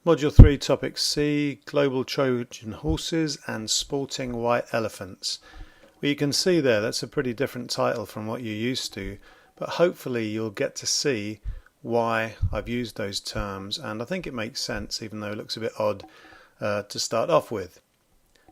Module 3, Topic C, Global Trojan Horses and Sporting White Elephants. Well, you can see there that's a pretty different title from what you're used to, but hopefully you'll get to see why I've used those terms, and I think it makes sense even though it looks a bit odd to start off with.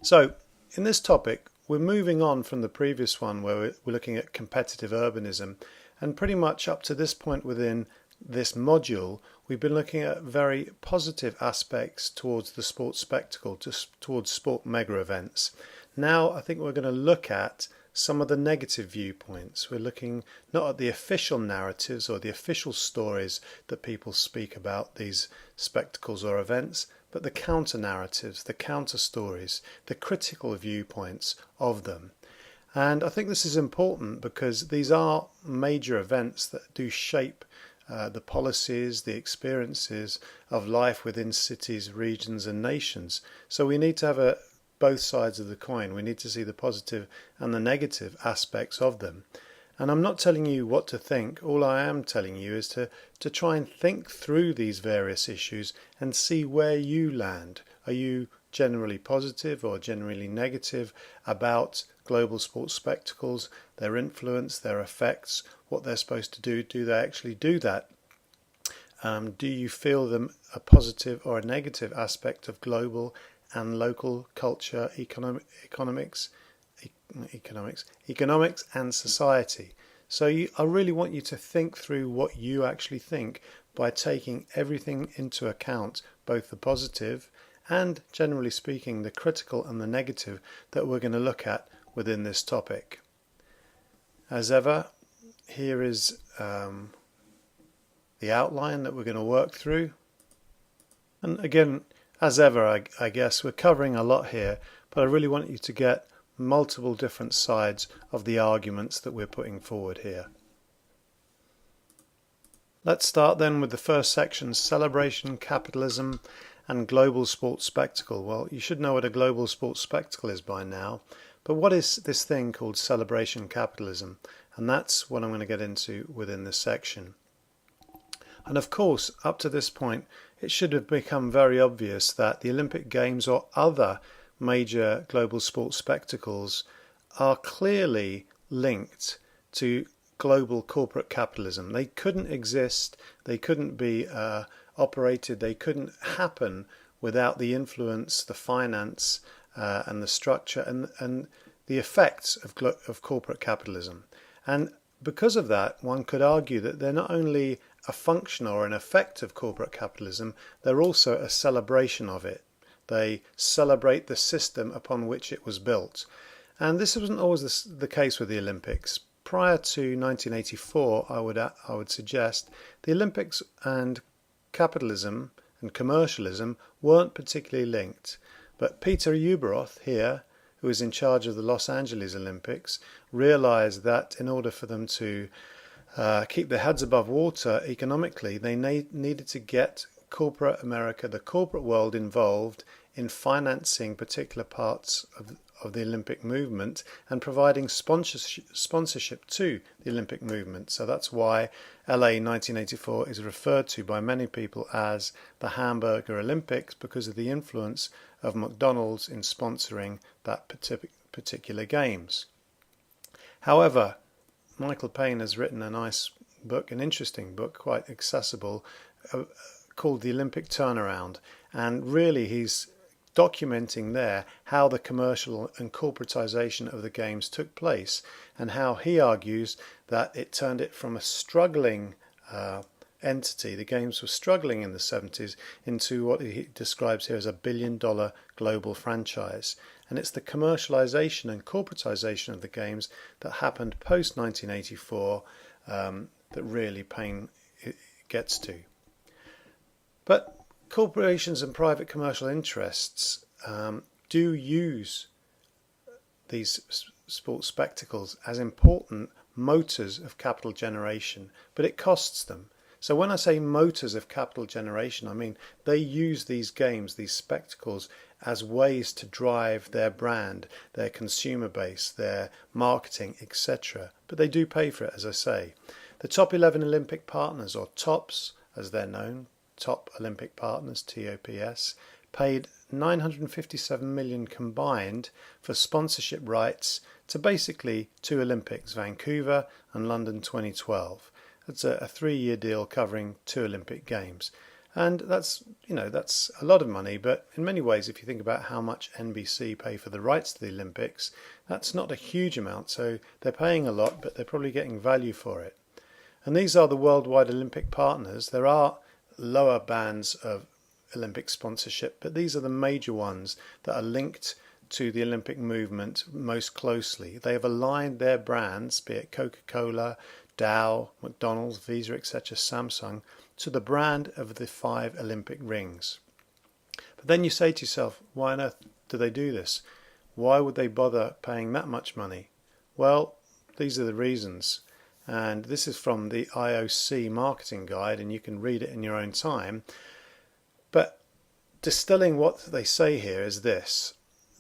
So in this topic we're moving on from the previous one where we're looking at competitive urbanism, and pretty much up to this point within this module we've been looking at very positive aspects towards the sports spectacle, towards sport mega events. Now I think we're going to look at some of the negative viewpoints. We're looking not at the official narratives or the official stories that people speak about these spectacles or events, but the counter narratives, the counter stories, the critical viewpoints of them. And I think this is important because these are major events that do shape the policies, the experiences of life within cities, regions and nations. So we need to have both sides of the coin. We need to see the positive and the negative aspects of them. And I'm not telling you what to think. All I am telling you is to try and think through these various issues and see where you land. Are you generally positive or generally negative about global sports spectacles, their influence, their effects, what they're supposed to do? Do they actually do that? Do you feel them a positive or a negative aspect of global and local culture, economics and society? So I really want you to think through what you actually think by taking everything into account, both the positive and, generally speaking, the critical and the negative that we're going to look at within this topic. As ever, here is the outline that we're going to work through. And again, as ever, I guess we're covering a lot here, but I really want you to get multiple different sides of the arguments that we're putting forward here. Let's start then with the first section, Celebration, Capitalism and Global Sports Spectacle. Well, you should know what a global sports spectacle is by now, but what is this thing called celebration capitalism? And that's what I'm going to get into within this section. And of course, up to this point, it should have become very obvious that the Olympic Games or other major global sports spectacles are clearly linked to global corporate capitalism. They couldn't exist, they couldn't be operated, they couldn't happen without the influence, the finance and the structure and the effects of corporate capitalism. And because of that, one could argue that they're not only a function or an effect of corporate capitalism, they're also a celebration of it. They celebrate the system upon which it was built. And this wasn't always the case with the Olympics. Prior to 1984, I would suggest the Olympics and capitalism and commercialism weren't particularly linked. But Peter Ueberroth here, who was in charge of the Los Angeles Olympics, realized that in order for them to keep their heads above water economically, they needed to get corporate America, the corporate world, involved in financing particular parts of the Olympic movement and providing sponsorship to the Olympic movement. So that's why LA 1984 is referred to by many people as the Hamburger Olympics, because of the influence of McDonald's in sponsoring that particular games. However, Michael Payne has written a nice book, an interesting book, quite accessible, called The Olympic Turnaround, and really he's documenting there how the commercial and corporatization of the games took place, and how he argues that it turned it from a struggling entity, the games were struggling in the 70s, into what he describes here as a billion-dollar global franchise. And it's the commercialization and corporatization of the games that happened post 1984 that really Payne gets to. But corporations and private commercial interests do use these sports spectacles as important motors of capital generation, but it costs them. So when I say motors of capital generation, I mean they use these games, these spectacles, as ways to drive their brand, their consumer base, their marketing, etc. But they do pay for it, as I say. The top 11 Olympic partners, or TOPs as they're known, top Olympic partners, TOPS, paid 957 million combined for sponsorship rights to basically two Olympics, Vancouver and London 2012. That's a 3-year deal covering two Olympic Games. And that's a lot of money, but in many ways, if you think about how much NBC pay for the rights to the Olympics, that's not a huge amount. So they're paying a lot, but they're probably getting value for it. And these are the worldwide Olympic partners. There are lower bands of Olympic sponsorship, but these are the major ones that are linked to the Olympic movement most closely. They have aligned their brands, be it Coca-Cola, Dow, McDonald's, Visa, etc., Samsung, to the brand of the 5 Olympic rings. But then you say to yourself, why on earth do they do this? Why would they bother paying that much money? Well, these are the reasons. And this is from the IOC marketing guide, and you can read it in your own time. But distilling what they say here is this.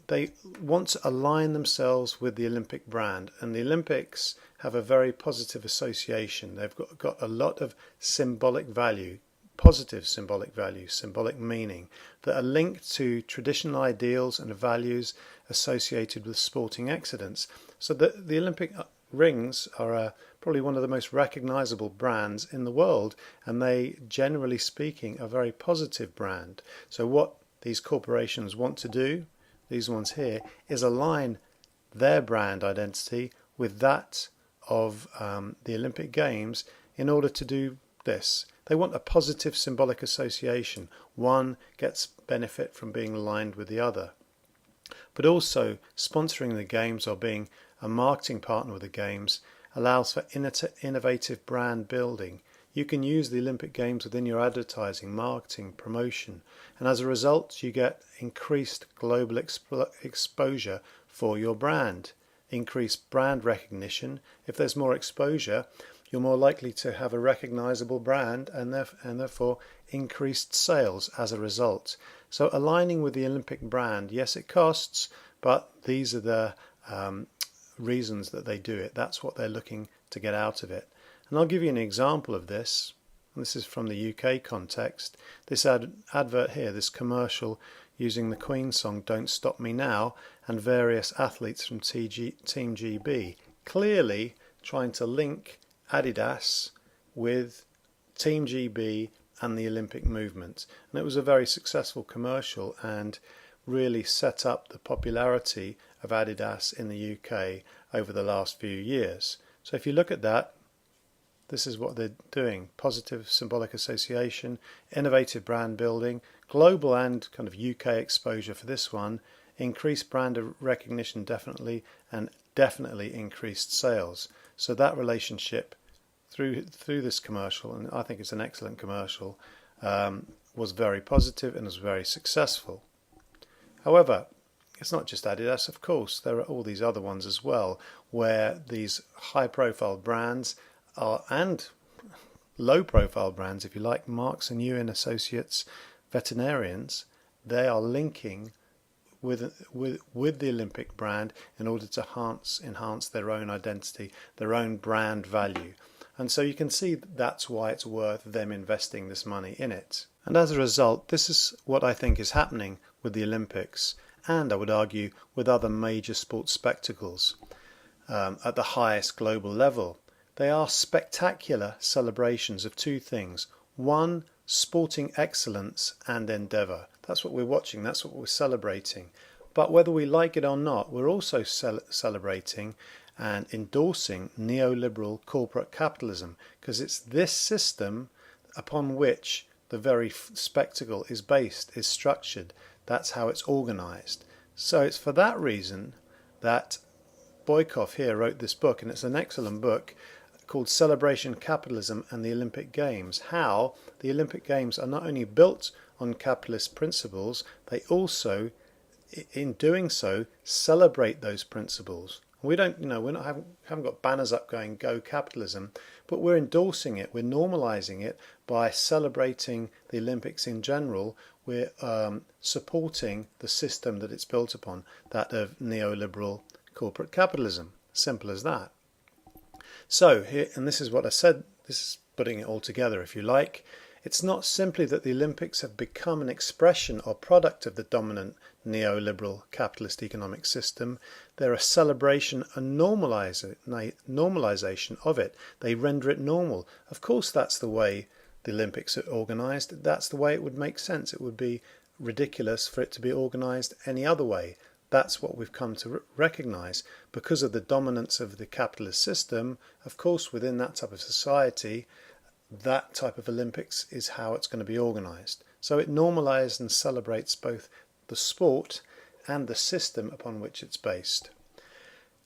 They want to align themselves with the Olympic brand, and the Olympics have a very positive association. They've got a lot of symbolic value, positive symbolic value, symbolic meaning, that are linked to traditional ideals and values associated with sporting excellence. So the Olympic rings are probably one of the most recognizable brands in the world, and they, generally speaking, are a very positive brand. So what these corporations want to do, these ones here, is align their brand identity with that of the Olympic Games in order to do this. They want a positive symbolic association. One gets benefit from being aligned with the other. But also sponsoring the Games or being a marketing partner with the Games allows for innovative brand building. You can use the Olympic Games within your advertising, marketing, promotion, and as a result you get increased global exposure for your brand, increased brand recognition. If there's more exposure, you're more likely to have a recognizable brand and therefore increased sales as a result. So aligning with the Olympic brand, yes, it costs, but these are the reasons that they do it. That's what they're looking to get out of it. And I'll give you an example of this. This is from the UK context. This advert here, this commercial using the Queen song Don't Stop Me Now and various athletes from Team GB, clearly trying to link Adidas with Team GB and the Olympic movement. And it was a very successful commercial and really set up the popularity of Adidas in the UK over the last few years. So if you look at that, this is what they're doing. Positive symbolic association, innovative brand building, global and kind of UK exposure for this one, increased brand recognition definitely, and definitely increased sales. So that relationship through this commercial, and I think it's an excellent commercial, was very positive and was very successful. However, it's not just Adidas, of course. There are all these other ones as well, where these high-profile brands are, and low-profile brands, if you like, Marks and Ewan Associates, veterinarians, they are linking with the Olympic brand in order to enhance their own identity, their own brand value. And so you can see that's why it's worth them investing this money in it. And as a result, this is what I think is happening with the Olympics, and I would argue with other major sports spectacles at the highest global level. They are spectacular celebrations of two things. One, sporting excellence and endeavour. That's what we're watching, that's what we're celebrating. But whether we like it or not, we're also celebrating and endorsing neoliberal corporate capitalism, because it's this system upon which the very spectacle is based, is structured. That's how it's organised. So it's for that reason that Boykov here wrote this book, and it's an excellent book called Celebration Capitalism and the Olympic Games. How the Olympic Games are not only built on capitalist principles, they also, in doing so, celebrate those principles. We don't, haven't got banners up going "Go Capitalism," but we're endorsing it, we're normalising it by celebrating the Olympics in general. We're supporting the system that it's built upon, that of neoliberal corporate capitalism. Simple as that. So here, and this is what I said, this is putting it all together, if you like. It's not simply that the Olympics have become an expression or product of the dominant neoliberal capitalist economic system. They're a celebration and normalization of it. They render it normal. Of course, that's the way the Olympics are organised. That's the way it would make sense. It would be ridiculous for it to be organised any other way. That's what we've come to recognise. Because of the dominance of the capitalist system, of course, within that type of society, that type of Olympics is how it's going to be organised. So it normalises and celebrates both the sport and the system upon which it's based.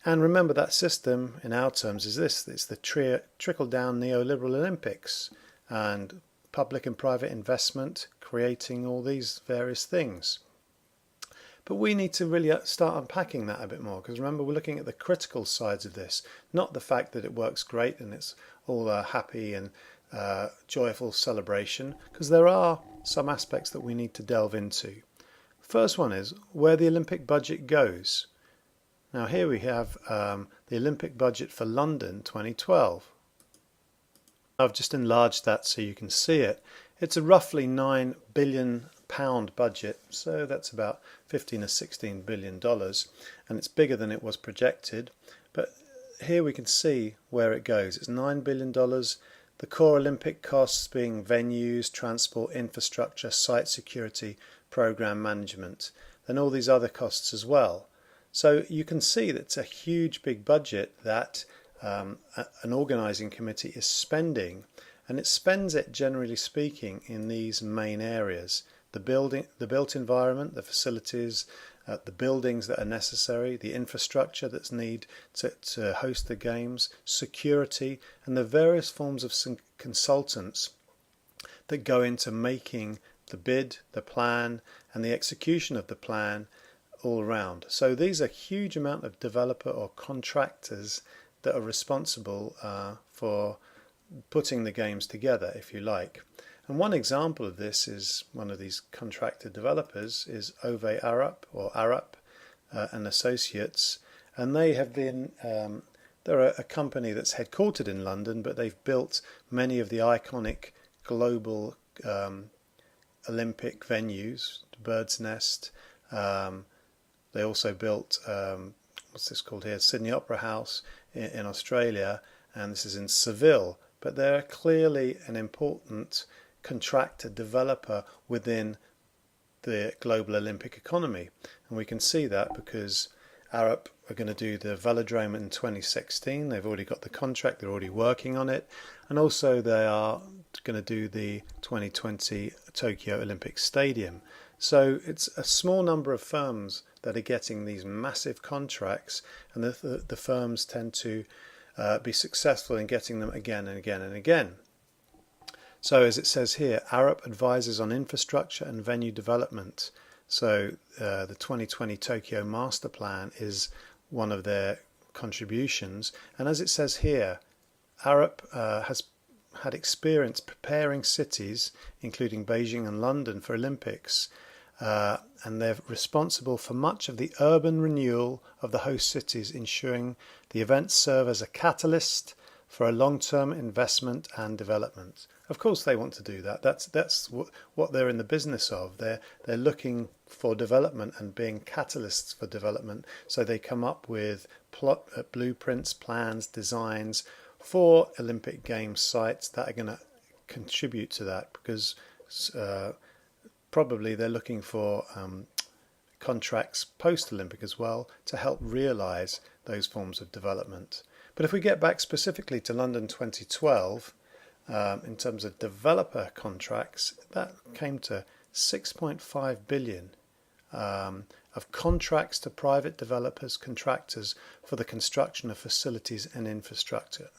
And remember, that system in our terms is this: it's the trickle-down neoliberal Olympics and public and private investment creating all these various things. But we need to really start unpacking that a bit more, because remember, we're looking at the critical sides of this, not the fact that it works great and it's all happy and joyful celebration, because there are some aspects that we need to delve into. First one is where the Olympic budget goes. Now here we have the Olympic budget for London 2012. I've just enlarged that so you can see it. It's a roughly £9 billion budget, so that's about $15 or $16 billion, and it's bigger than it was projected. But here we can see where it goes. It's $9 billion. The core Olympic costs being venues, transport, infrastructure, site security, program management, and all these other costs as well. So you can see that it's a huge big budget that an organising committee is spending, and it spends it, generally speaking, in these main areas: the built environment, the facilities, the buildings that are necessary, the infrastructure that's needed to host the games, security, and the various forms of consultants that go into making the bid, the plan, and the execution of the plan all around. So these are a huge amount of developer or contractors that are responsible for putting the games together, if you like. And one example of this is one of these contractor developers is Ove Arup and Associates, and they have been they're a company that's headquartered in London, but they've built many of the iconic global Olympic venues, Bird's Nest. They also built what's this called here, Sydney Opera House in Australia, and this is in Seville. But they're clearly an important contractor developer within the global Olympic economy, and we can see that because Arup are going to do the velodrome in 2016. They've already got the contract, they're already working on it, and also they are going to do the 2020 Tokyo Olympic Stadium. So it's a small number of firms that are getting these massive contracts, and the firms tend to be successful in getting them again and again and again. So as it says here, Arup advises on infrastructure and venue development. So the 2020 Tokyo Master Plan is one of their contributions. And as it says here, Arup has had experience preparing cities, including Beijing and London, for Olympics. And they're responsible for much of the urban renewal of the host cities, ensuring the events serve as a catalyst for a long-term investment and development. Of course they want to do that. That's what they're in the business of. They're looking for development and being catalysts for development. So they come up with blueprints, plans, designs for Olympic Games sites that are going to contribute to that, because probably they're looking for contracts post-Olympic as well to help realise those forms of development. But if we get back specifically to London 2012, in terms of developer contracts, that came to 6.5 billion of contracts to private developers, contractors for the construction of facilities and infrastructure.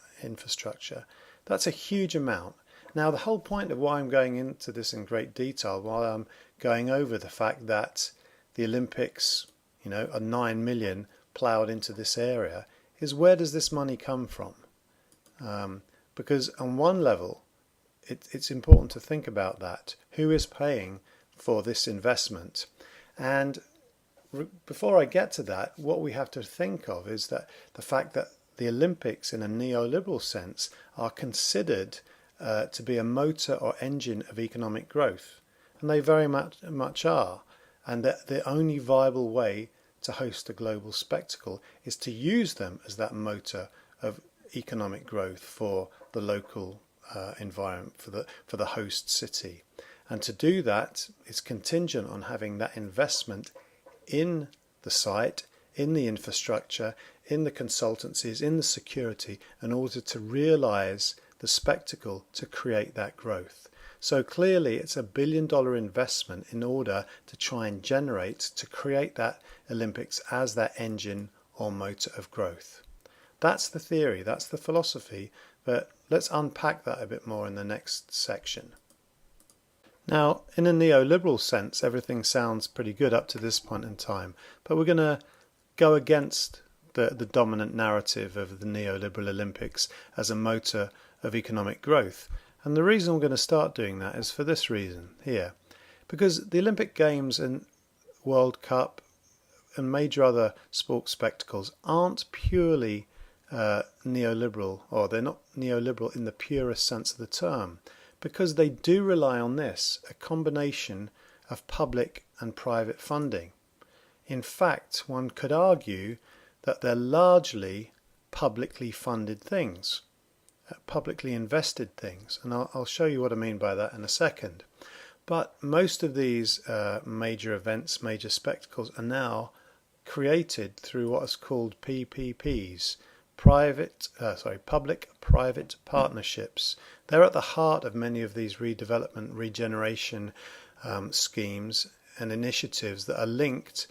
That's a huge amount. Now, the whole point of why I'm going into this in great detail, while I'm going over the fact that the Olympics, are 9 million ploughed into this area, is where does this money come from? Because on one level, it's important to think about that. Who is paying for this investment? And before I get to that, what we have to think of is that the fact that the Olympics, in a neoliberal sense, are considered to be a motor or engine of economic growth, and they very much are, and that the only viable way to host a global spectacle is to use them as that motor of economic growth for the local environment, for the host city. And to do that is contingent on having that investment in the site, in the infrastructure, in the consultancies, in the security, in order to realize the spectacle to create that growth. So clearly it's $1 billion investment in order to try and to create that Olympics as that engine or motor of growth. That's the theory, that's the philosophy, but let's unpack that a bit more in the next section. Now, in a neoliberal sense, everything sounds pretty good up to this point in time, but we're going to go against the dominant narrative of the neoliberal Olympics as a motor of economic growth. And the reason we're going to start doing that is for this reason here. Because the Olympic Games and World Cup and major other sports spectacles aren't purely neoliberal, or they're not neoliberal in the purest sense of the term, because they do rely on this, a combination of public and private funding. In fact, one could argue that they're largely publicly funded things, publicly invested things, and I'll show you what I mean by that in a second. But most of these major events, major spectacles, are now created through what is called PPPs, public-private partnerships. They're at the heart of many of these redevelopment, regeneration schemes and initiatives that are linked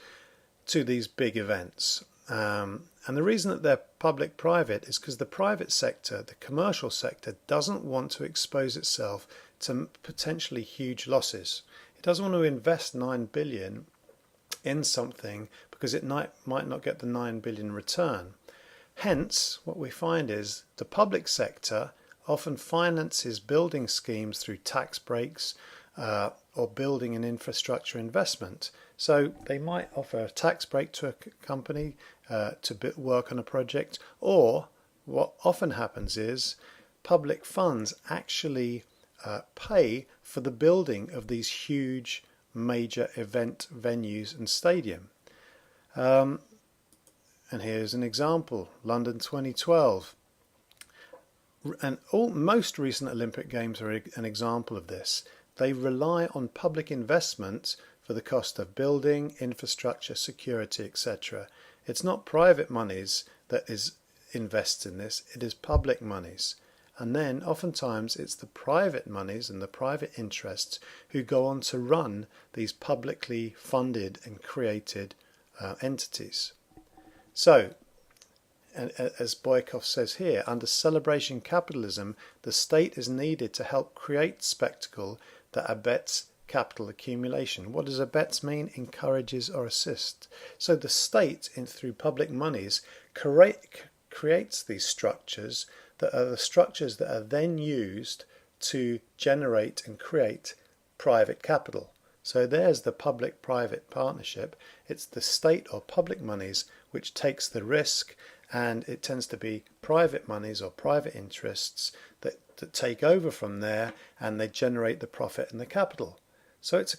to these big events. And the reason that they're public-private is because the private sector, the commercial sector, doesn't want to expose itself to potentially huge losses. It doesn't want to invest $9 billion in something because it might not get the $9 billion return. Hence, what we find is the public sector often finances building schemes through tax breaks or building and infrastructure investment. So they might offer a tax break to a company to work on a project, or what often happens is public funds actually pay for the building of these huge major event venues and stadium. And here's an example, London 2012. And most recent Olympic Games are an example of this. They rely on public investment for the cost of building, infrastructure, security, etc. It's not private monies that is invested in this, it is public monies. And then oftentimes it's the private monies and the private interests who go on to run these publicly funded and created entities. So, as Boykov says here, under celebration capitalism, the state is needed to help create spectacle that abets capital accumulation. What does abets mean? Encourages or assists. So the state, through public monies, creates these structures that are the structures that are then used to generate and create private capital. So there's the public-private partnership. It's the state or public monies which takes the risk, and it tends to be private monies or private interests that take over from there, and they generate the profit and the capital. So it's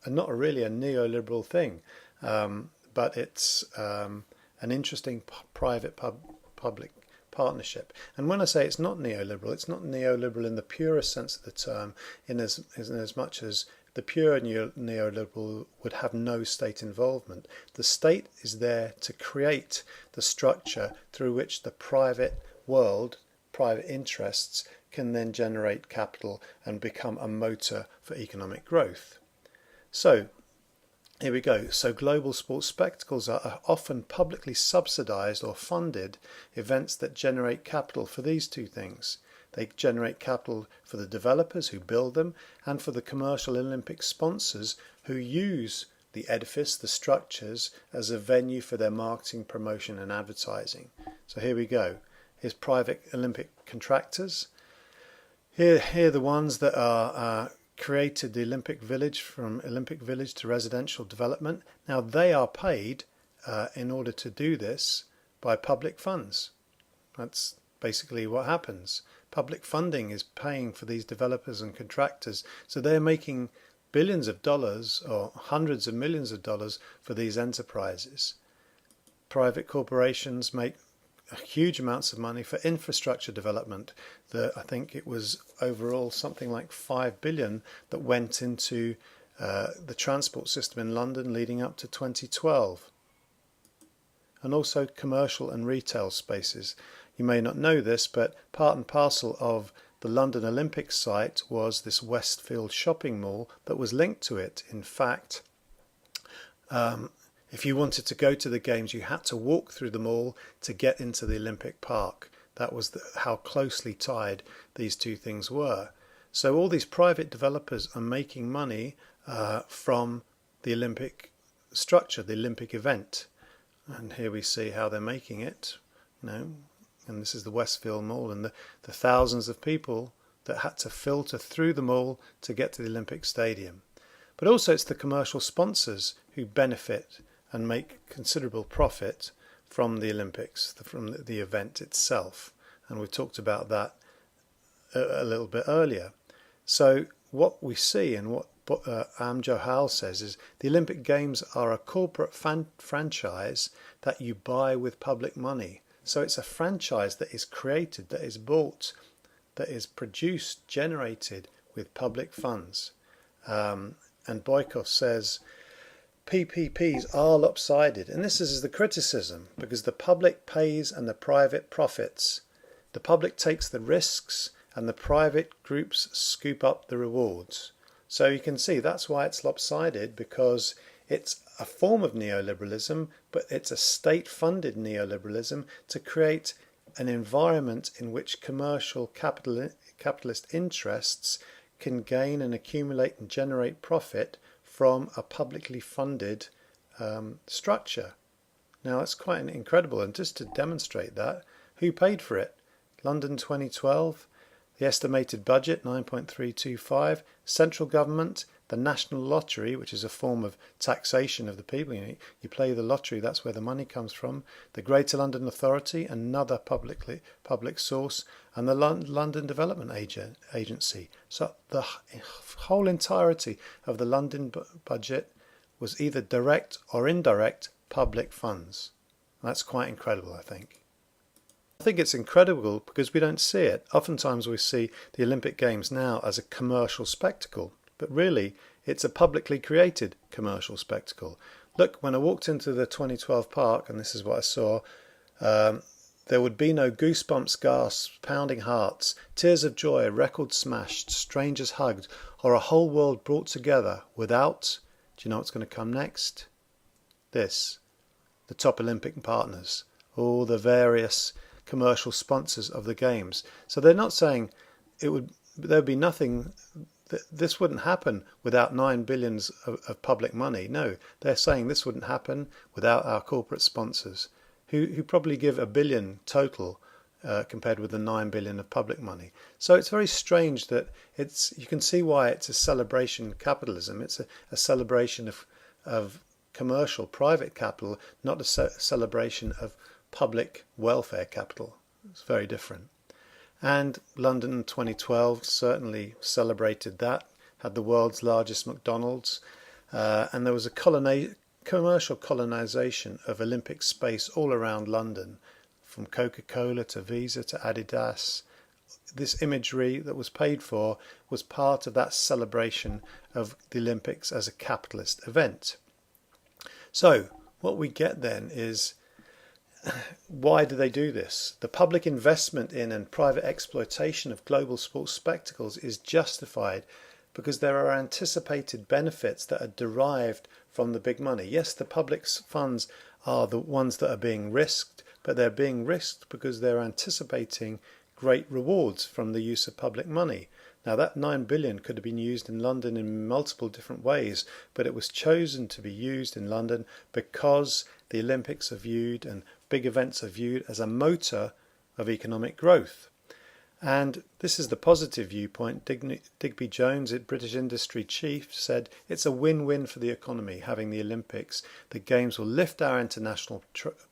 not really a neoliberal thing, but it's an interesting private-public partnership. And when I say it's not neoliberal in the purest sense of the term, in as much as the pure neoliberal would have no state involvement. The state is there to create the structure through which the private world, private interests, can then generate capital and become a motor for economic growth. So, here we go. So global sports spectacles are often publicly subsidized or funded events that generate capital for these two things. They generate capital for the developers who build them and for the commercial Olympic sponsors who use the edifice, the structures, as a venue for their marketing, promotion and advertising. So here we go. Here's private Olympic contractors. Here are the ones that are created the Olympic Village, from Olympic Village to residential development. Now they are paid in order to do this by public funds. That's basically what happens. Public funding is paying for these developers and contractors, so they're making billions of dollars or hundreds of millions of dollars for these enterprises. Private corporations make huge amounts of money for infrastructure development. I think it was overall something like 5 billion that went into the transport system in London leading up to 2012. And also commercial and retail spaces. You may not know this, but part and parcel of the London Olympic site was this Westfield shopping mall that was linked to it. In fact, if you wanted to go to the games, you had to walk through the mall to get into the Olympic Park. That was how closely tied these two things were. So all these private developers are making money from the Olympic structure, the Olympic event. And here we see how they're making it, and this is the Westfield Mall and the thousands of people that had to filter through the mall to get to the Olympic Stadium. But also it's the commercial sponsors who benefit and make considerable profit from the Olympics, from the event itself. And we talked about that a little bit earlier. So what we see and what Johal says is the Olympic Games are a corporate franchise that you buy with public money. So it's a franchise that is created, that is bought, that is produced, generated with public funds. And Boykov says PPPs are lopsided. And this is the criticism, because the public pays and the private profits. The public takes the risks and the private groups scoop up the rewards. So you can see that's why it's lopsided, because it's a form of neoliberalism, but it's a state-funded neoliberalism to create an environment in which commercial capitalist interests can gain and accumulate and generate profit from a publicly funded structure. Now that's quite incredible, and just to demonstrate that, who paid for it? London 2012. The estimated budget, 9.325, central government, the National Lottery, which is a form of taxation of the people. You play the lottery, that's where the money comes from. The Greater London Authority, another public source, and the London Development Agency. So the whole entirety of the London budget was either direct or indirect public funds. That's quite incredible, I think. I think it's incredible because we don't see it. Oftentimes we see the Olympic Games now as a commercial spectacle, but really it's a publicly created commercial spectacle. Look, when I walked into the 2012 park, and this is what I saw, there would be no goosebumps, gasps, pounding hearts, tears of joy, records smashed, strangers hugged, or a whole world brought together without, do you know what's going to come next? This, the top Olympic partners, all the various commercial sponsors of the games. So they're not saying there'd be nothing, this wouldn't happen without 9 billion of public money. No, they're saying this wouldn't happen without our corporate sponsors, who probably give $1 billion total compared with the 9 billion of public money. So it's very strange that you can see why it's a celebration capitalism. It's a celebration of commercial private capital, not a celebration of public welfare capital. It's very different. And London 2012 certainly celebrated that, had the world's largest McDonald's, and there was a commercial colonisation of Olympic space all around London, from Coca-Cola to Visa to Adidas. This imagery that was paid for was part of that celebration of the Olympics as a capitalist event. So what we get then is, why do they do this? The public investment in and private exploitation of global sports spectacles is justified because there are anticipated benefits that are derived from the big money. Yes, the public's funds are the ones that are being risked, but they're being risked because they're anticipating great rewards from the use of public money. Now that 9 billion could have been used in London in multiple different ways, but it was chosen to be used in London because the Olympics are viewed and big events are viewed as a motor of economic growth. And this is the positive viewpoint. Digby Jones, British industry chief, said it's a win-win for the economy having the Olympics. The Games will lift our international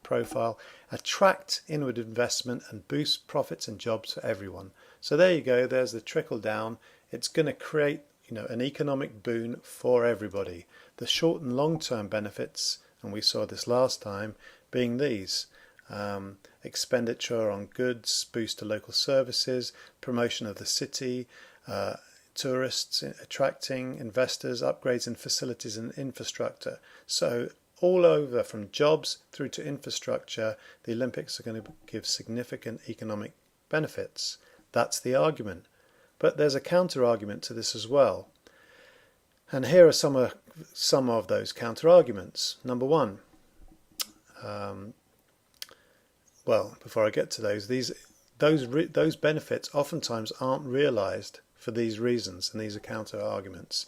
profile, attract inward investment and boost profits and jobs for everyone. So there you go, there's the trickle down. It's going to create an economic boon for everybody. The short and long term benefits, and we saw this last time, being these: expenditure on goods, boost to local services, promotion of the city, tourists, attracting investors, upgrades in facilities and infrastructure. So all over, from jobs through to infrastructure, the Olympics are going to give significant economic benefits. That's the argument. But there's a counter argument to this as well. And here are some of those counter arguments. Number one, well, before I get to those benefits oftentimes aren't realized for these reasons, and these are counter arguments.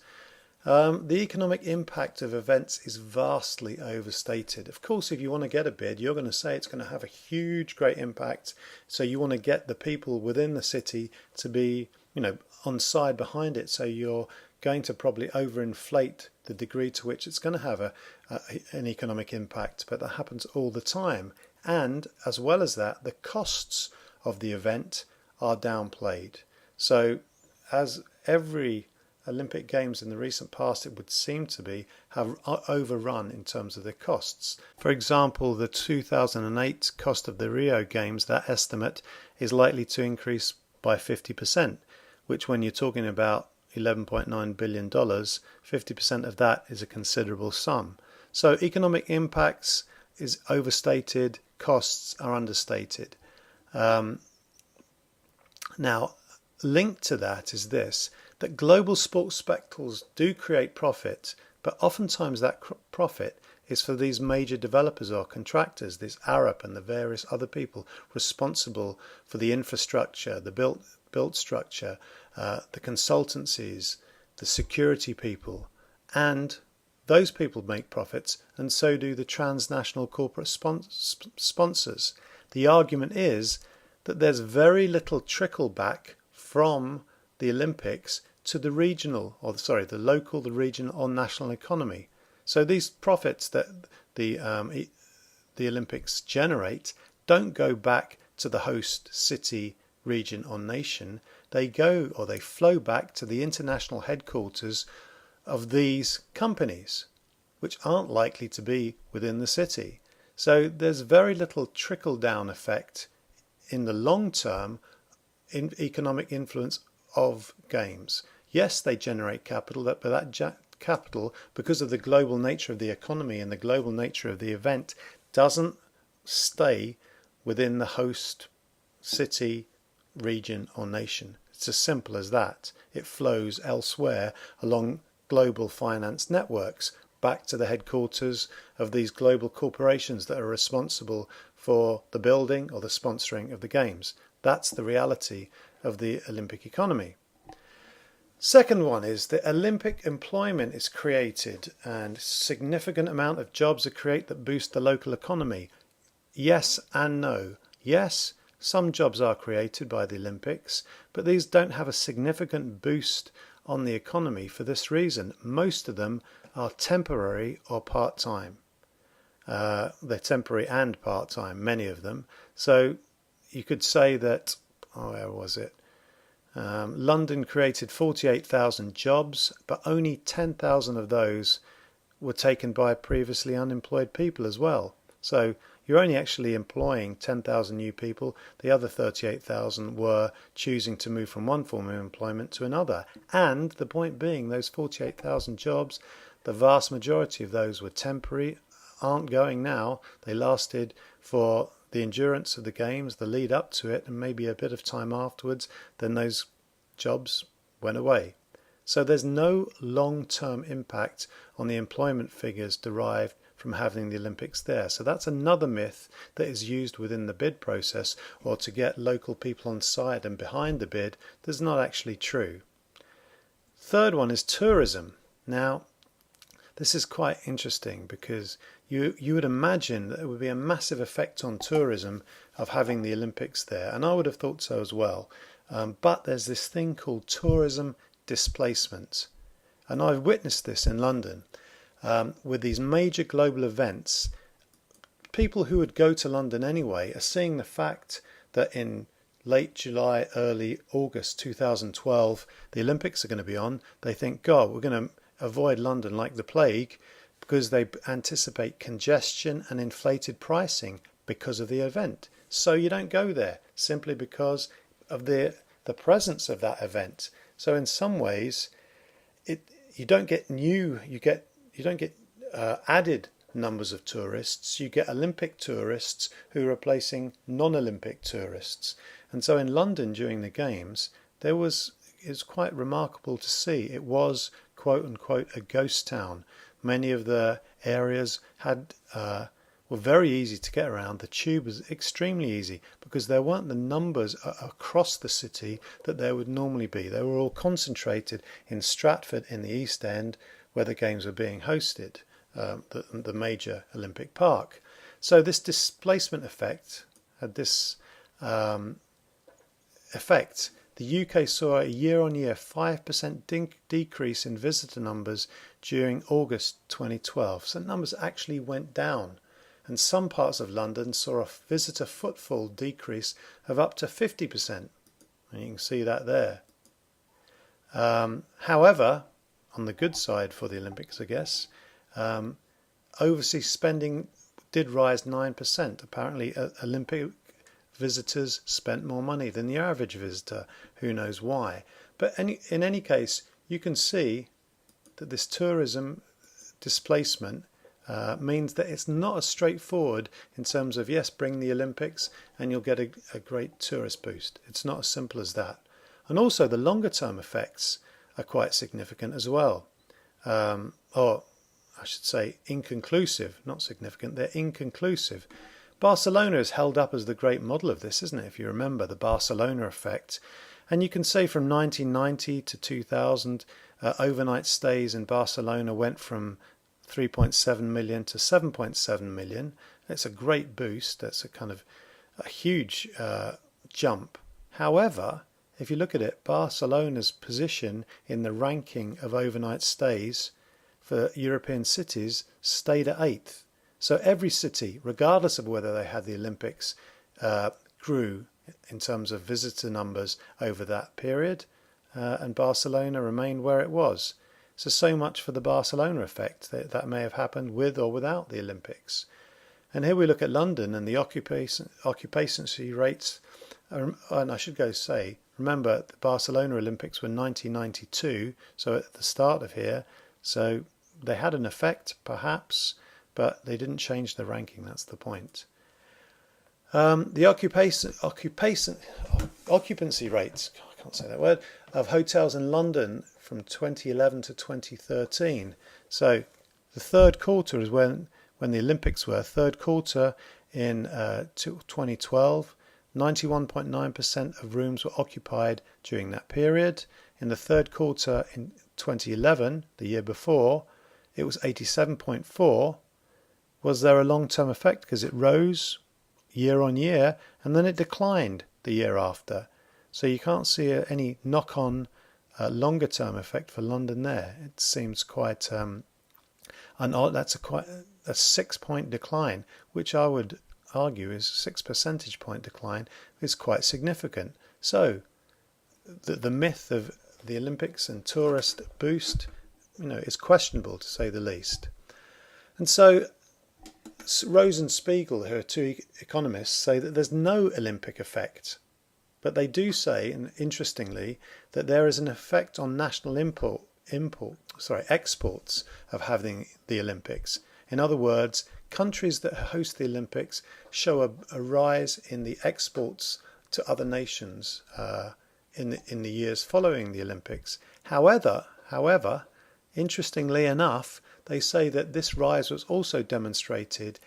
The economic impact of events is vastly overstated. Of course, if you want to get a bid, you're going to say it's going to have a huge, great impact. So you want to get the people within the city to be, on side behind it. So you're going to probably overinflate the degree to which it's going to have an economic impact. But that happens all the time. And as well as that, the costs of the event are downplayed. So as every Olympic Games in the recent past, it would seem to be, have overrun in terms of their costs. For example, the 2008 cost of the Rio Games, that estimate is likely to increase by 50%, which when you're talking about $11.9 billion, 50% of that is a considerable sum. So economic impacts is overstated, costs are understated. Now, linked to that is this, that global sports spectacles do create profit, but oftentimes that profit is for these major developers or contractors, this Arab and the various other people responsible for the infrastructure, the built structure, the consultancies, the security people, and those people make profits, and so do the transnational corporate sponsors. The argument is that there's very little trickle back from the Olympics to the the local, the regional or national economy. So these profits that the Olympics generate don't go back to the host city, region or nation. They flow back to the international headquarters of these companies, which aren't likely to be within the city. So there's very little trickle down effect in the long term in economic influence of games. Yes, they generate capital, but that capital, because of the global nature of the economy and the global nature of the event, doesn't stay within the host city, region or nation. It's as simple as that. It flows elsewhere along global finance networks back to the headquarters of these global corporations that are responsible for the building or the sponsoring of the games. That's the reality of the Olympic economy. Second one is that Olympic employment is created and significant amount of jobs are created that boost the local economy. Yes and no. Yes, some jobs are created by the Olympics, but these don't have a significant boost on the economy for this reason. Most of them are temporary or part-time. They're temporary and part-time, many of them. So you could say that, where was it? London created 48,000 jobs, but only 10,000 of those were taken by previously unemployed people as well. So you're only actually employing 10,000 new people. The other 38,000 were choosing to move from one form of employment to another. And the point being, those 48,000 jobs, the vast majority of those were temporary, aren't going now. They lasted for the endurance of the games, the lead up to it, and maybe a bit of time afterwards. Then those jobs went away. So there's no long-term impact on the employment figures derived from having the Olympics there. So that's another myth that is used within the bid process or to get local people on side and behind the bid that's not actually true. Third one is tourism. Now, this is quite interesting because you would imagine that there would be a massive effect on tourism of having the Olympics there, and I would have thought so as well. But there's this thing called tourism displacement, and I've witnessed this in London with these major global events. People who would go to London anyway are seeing the fact that in late July, early August 2012, the Olympics are going to be on, they think, God, we're going to avoid London like the plague, because they anticipate congestion and inflated pricing because of the event. So you don't go there simply because of the presence of that event. So in some ways, you don't get added numbers of tourists. You get Olympic tourists who are replacing non-Olympic tourists. And so in London during the Games, it's quite remarkable to see. It was, quote unquote, a ghost town. Many of the areas were very easy to get around. The tube was extremely easy because there weren't the numbers across the city that there would normally be. They were all concentrated in Stratford in the East End, where the Games were being hosted, the major Olympic park. So this displacement effect had this effect. The UK saw a year-on-year 5% decrease in visitor numbers during August 2012. So numbers actually went down. And some parts of London saw a visitor footfall decrease of up to 50%. And you can see that there. However, on the good side for the Olympics, I guess, overseas spending did rise 9%. Apparently, Olympic visitors spent more money than the average visitor. Who knows why? But in any case, you can see that this tourism displacement means that it's not as straightforward in terms of, yes, bring the Olympics and you'll get a great tourist boost. It's not as simple as that. And also the longer term effects are quite significant as well. Or I should say inconclusive, not significant, they're inconclusive. Barcelona is held up as the great model of this, isn't it? If you remember the Barcelona effect. And you can say from 1990 to 2000, overnight stays in Barcelona went from 3.7 million to 7.7 million. It's a great boost. That's a huge jump. However, if you look at it, Barcelona's position in the ranking of overnight stays for European cities stayed at 8th. So every city, regardless of whether they had the Olympics, grew in terms of visitor numbers over that period, and Barcelona remained where it was. So much for the Barcelona effect. That may have happened with or without the Olympics. And here we look at London and the occupancy rates. And I should remember the Barcelona Olympics were 1992, so at the start of here. So they had an effect, perhaps, but they didn't change the ranking. That's the point. The occupancy rates, I can't say that word, of hotels in London from 2011 to 2013. So the third quarter is when the Olympics were. Third quarter in 2012, 91.9% of rooms were occupied during that period. In the third quarter in 2011, the year before, it was 87.4%. Was there a long-term effect because it rose year on year and then it declined the year after? So you can't see any knock-on longer-term effect for London there. It seems quite that's a 6-point decline, which I would argue is 6 percentage point decline, is quite significant. So the myth of the Olympics and tourist boost, is questionable to say the least. And so Rose and Spiegel, who are two economists, say that there's no Olympic effect. But they do say, and interestingly, that there is an effect on national exports of having the Olympics. In other words, countries that host the Olympics show a rise in the exports to other nations in the years following the Olympics. However, interestingly enough, they say that this rise was also demonstrated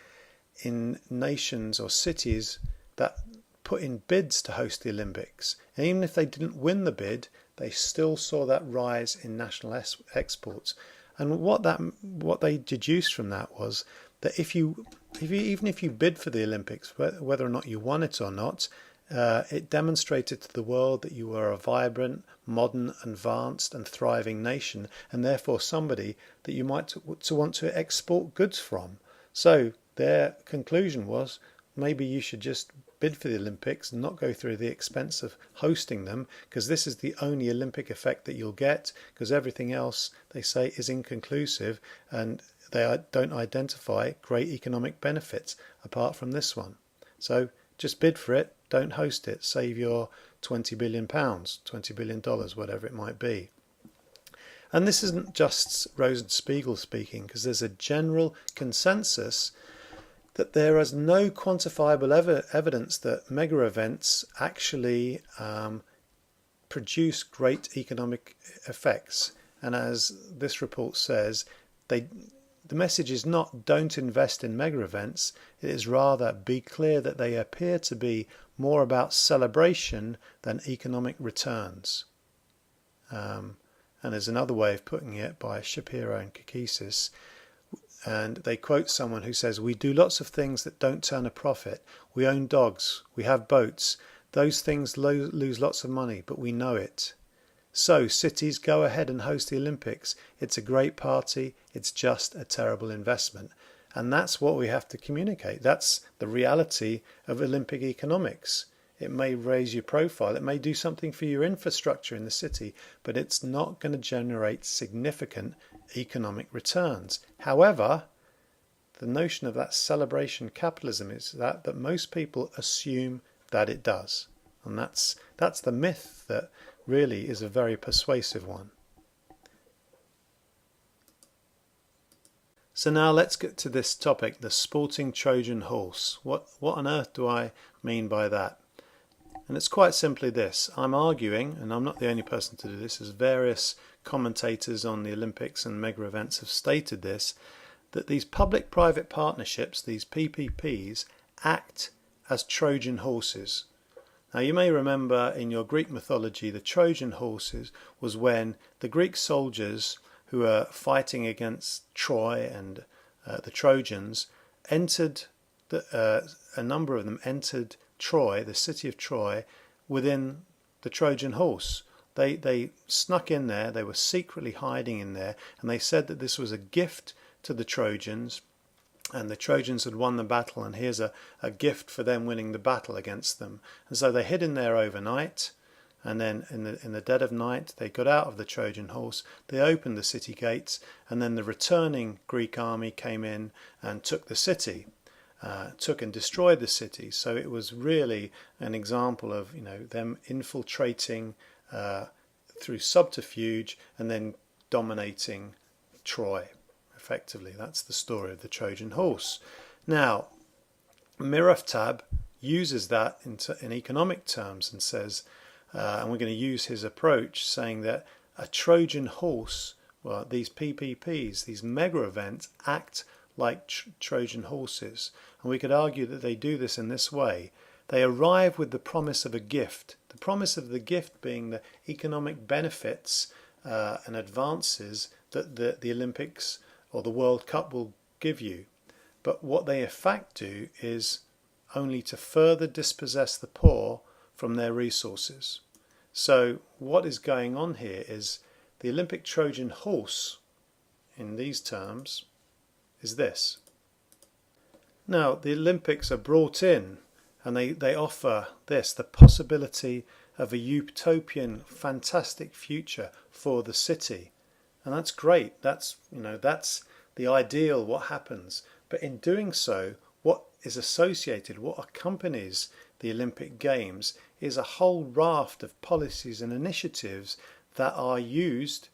in nations or cities that put in bids to host the Olympics. And even if they didn't win the bid, they still saw that rise in national exports. And what they deduced from that was that even if you bid for the Olympics, whether or not you won it or not, it demonstrated to the world that you were a vibrant, modern, advanced and thriving nation, and therefore somebody that you might want to export goods from. So their conclusion was maybe you should just bid for the Olympics and not go through the expense of hosting them, because this is the only Olympic effect that you'll get, because everything else, they say, is inconclusive and they don't identify great economic benefits apart from this one. So just bid for it, don't host it, save your £20 billion, $20 billion, whatever it might be. And this isn't just Rosenspiegel speaking, because there's a general consensus that there is no quantifiable evidence that mega events actually produce great economic effects. And as this report says, the message is not don't invest in mega events, it is rather be clear that they appear to be more about celebration than economic returns. And there's another way of putting it by Shapiro and Kakisis, and they quote someone who says, "We do lots of things that don't turn a profit. We own dogs, we have boats. Those things lose lots of money, but we know it. So cities, go ahead and host the Olympics. It's a great party. It's just a terrible investment." And that's what we have to communicate. That's the reality of Olympic economics. It may raise your profile, it may do something for your infrastructure in the city, but it's not going to generate significant economic returns. However, the notion of that celebration capitalism is that most people assume that it does. And that's the myth that really is a very persuasive one. So now let's get to this topic, the sporting Trojan horse. What on earth do I mean by that? And it's quite simply this. I'm arguing, and I'm not the only person to do this, as various commentators on the Olympics and mega events have stated this, that these public-private partnerships, these PPPs, act as Trojan horses. Now you may remember in your Greek mythology the Trojan horses was when the Greek soldiers who were fighting against Troy and the Trojans entered, a number of them entered Troy, the city of Troy, within the Trojan horse. They snuck in there, they were secretly hiding in there, and they said that this was a gift to the Trojans, and the Trojans had won the battle, and here's a gift for them winning the battle against them. And so they hid in there overnight, and then in the dead of night they got out of the Trojan horse, they opened the city gates, and then the returning Greek army came in and took the city. Took and destroyed the city. So it was really an example of them infiltrating through subterfuge and then dominating Troy effectively. That's the story of the Trojan horse. Now Miraftab uses that in economic terms and says, and we're going to use his approach, saying that a Trojan horse, well, these PPPs, these mega events, act like Trojan horses. And we could argue that they do this in this way. They arrive with the promise of a gift. The promise of the gift being the economic benefits and advances that the Olympics or the World Cup will give you. But what they in fact do is only to further dispossess the poor from their resources. So what is going on here is the Olympic Trojan horse, in these terms, is this. Now the Olympics are brought in and they offer this, the possibility of a utopian, fantastic future for the city. And that's great. That's the ideal, what happens. But in doing so, what is associated, what accompanies the Olympic Games is a whole raft of policies and initiatives that are used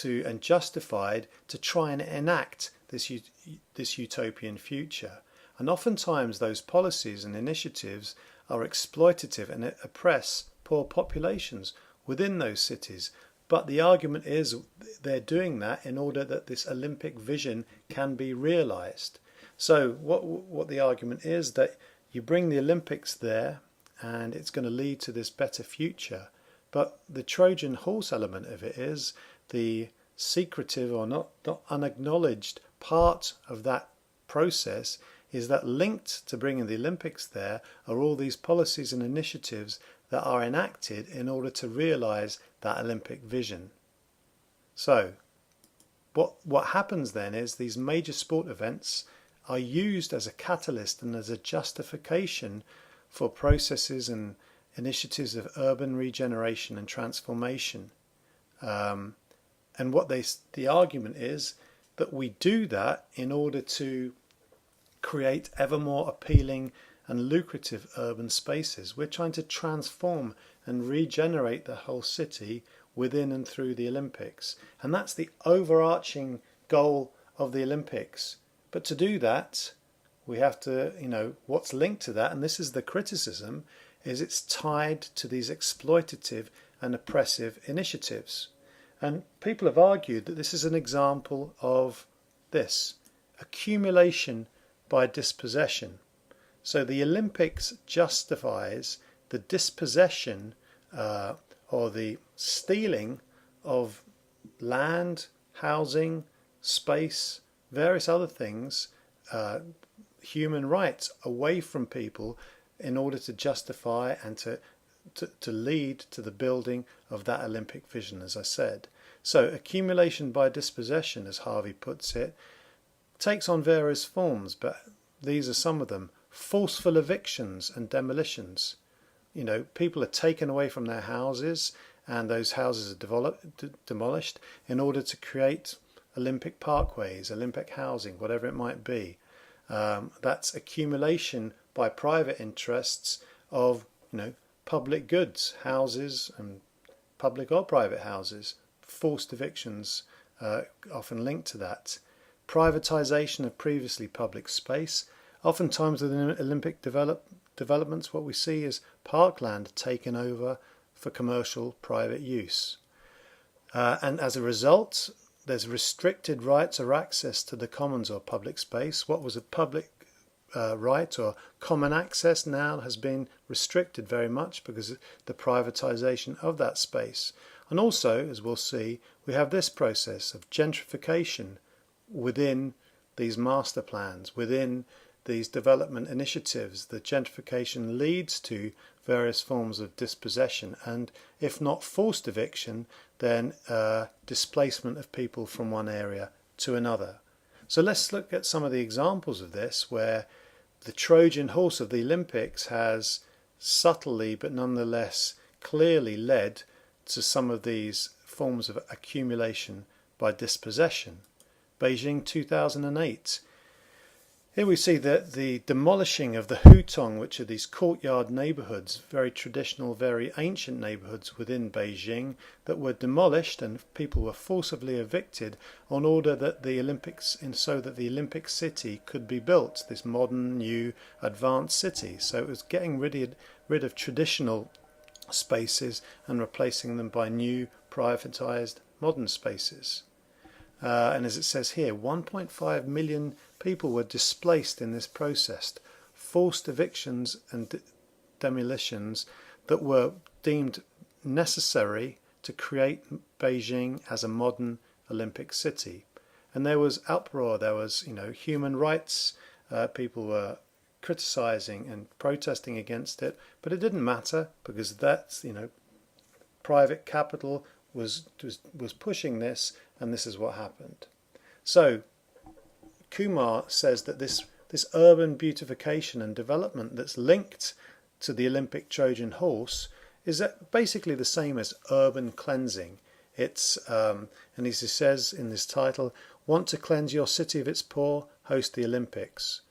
and justified to try and enact this utopian future. And oftentimes those policies and initiatives are exploitative and oppress poor populations within those cities. But the argument is they're doing that in order that this Olympic vision can be realized. So what the argument is that you bring the Olympics there and it's going to lead to this better future. But the Trojan horse element of it is the secretive or not unacknowledged part of that process is that linked to bringing the Olympics there are all these policies and initiatives that are enacted in order to realize that Olympic vision. So what happens then is these major sport events are used as a catalyst and as a justification for processes and initiatives of urban regeneration and transformation. And what the argument is that we do that in order to create ever more appealing and lucrative urban spaces. We're trying to transform and regenerate the whole city within and through the Olympics. And that's the overarching goal of the Olympics. But to do that, we have to, what's linked to that, and this is the criticism, is it's tied to these exploitative and oppressive initiatives. And people have argued that this is an example of this, accumulation by dispossession. So the Olympics justifies the dispossession or the stealing of land, housing, space, various other things, human rights away from people in order to justify and to lead to the building of that Olympic vision, as I said. So accumulation by dispossession, as Harvey puts it, takes on various forms, but these are some of them. Forceful evictions and demolitions. People are taken away from their houses, and those houses are demolished in order to create Olympic parkways, Olympic housing, whatever it might be. That's accumulation by private interests of, public goods, houses, and public or private houses. Forced evictions often linked to that. Privatization of previously public space. Oftentimes within Olympic developments, what we see is parkland taken over for commercial private use. And as a result, there's restricted rights or access to the commons or public space. What was a public right or common access now has been restricted very much because of the privatization of that space. And also, as we'll see, we have this process of gentrification within these master plans, within these development initiatives. The gentrification leads to various forms of dispossession and, if not forced eviction, then displacement of people from one area to another. So let's look at some of the examples of this where the Trojan horse of the Olympics has subtly but nonetheless clearly led to some of these forms of accumulation by dispossession. Beijing 2008. Here we see that the demolishing of the hutong, which are these courtyard neighbourhoods, very traditional, very ancient neighbourhoods within Beijing, that were demolished and people were forcibly evicted in order that the Olympics, and so that the Olympic city could be built, this modern, new, advanced city. So it was getting rid of traditional spaces and replacing them by new, privatised, modern spaces. And as it says here, 1.5 million people were displaced in this process, forced evictions and demolitions that were deemed necessary to create Beijing as a modern Olympic city. And there was uproar, there was, human rights, people were criticising and protesting against it, but it didn't matter because that's, private capital was pushing this, and this is what happened. So Kumar says that this urban beautification and development that's linked to the Olympic Trojan horse is basically the same as urban cleansing. It's and he says in this title, "Want to cleanse your city of its poor? Host the Olympics,"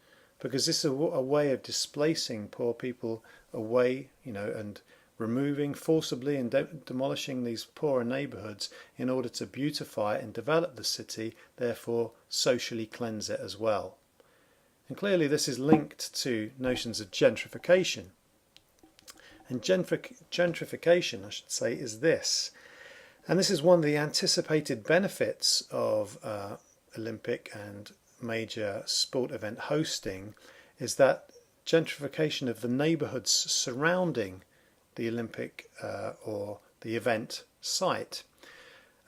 because this is a way of displacing poor people away, and removing forcibly and demolishing these poorer neighbourhoods in order to beautify and develop the city, therefore socially cleanse it as well. And clearly this is linked to notions of gentrification. And gentrification, I should say, is this. And this is one of the anticipated benefits of Olympic and major sport event hosting, is that gentrification of the neighbourhoods surrounding the Olympic or the event site.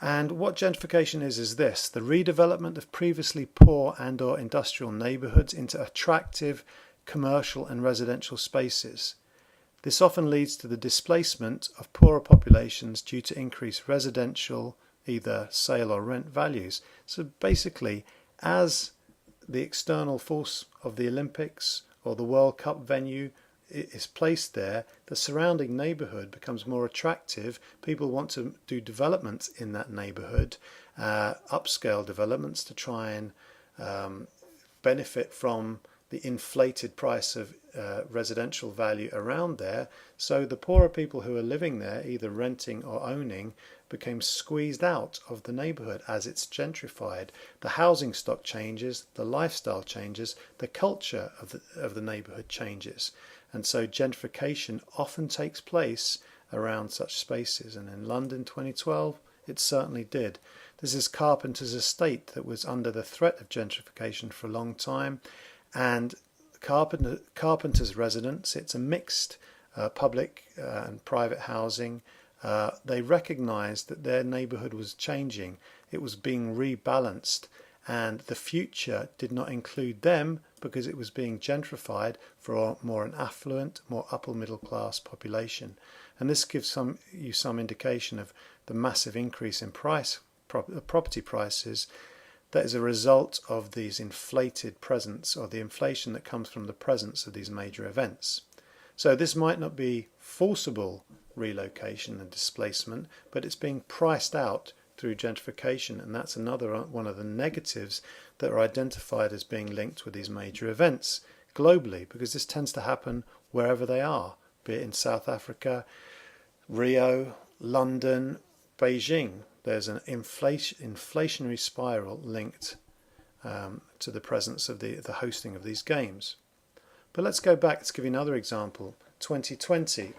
And what gentrification is this: the redevelopment of previously poor and or industrial neighbourhoods into attractive commercial and residential spaces. This often leads to the displacement of poorer populations due to increased residential either sale or rent values. So basically, as the external force of the Olympics or the World Cup venue is placed there, the surrounding neighbourhood becomes more attractive. People want to do development in that neighbourhood, upscale developments to try and benefit from the inflated price of residential value around there. So the poorer people who are living there, either renting or owning, became squeezed out of the neighbourhood as it's gentrified. The housing stock changes, the lifestyle changes, the culture of the neighbourhood changes. And so gentrification often takes place around such spaces. And in London 2012, it certainly did. This is Carpenter's estate that was under the threat of gentrification for a long time. And Carpenter's residence, it's a mixed public and private housing. They recognised that their neighbourhood was changing. It was being rebalanced, and the future did not include them because it was being gentrified for more an affluent, more upper middle class population. And this gives you some indication of the massive increase in property prices that is a result of these inflated presence, or the inflation that comes from the presence of these major events. So this might not be forcible relocation and displacement, but it's being priced out through gentrification, and that's another one of the negatives that are identified as being linked with these major events globally, because this tends to happen wherever they are, be it in South Africa, Rio, London, Beijing. There's an inflationary spiral linked to the presence of the hosting of these games. But let's go back to give you another example. 2020.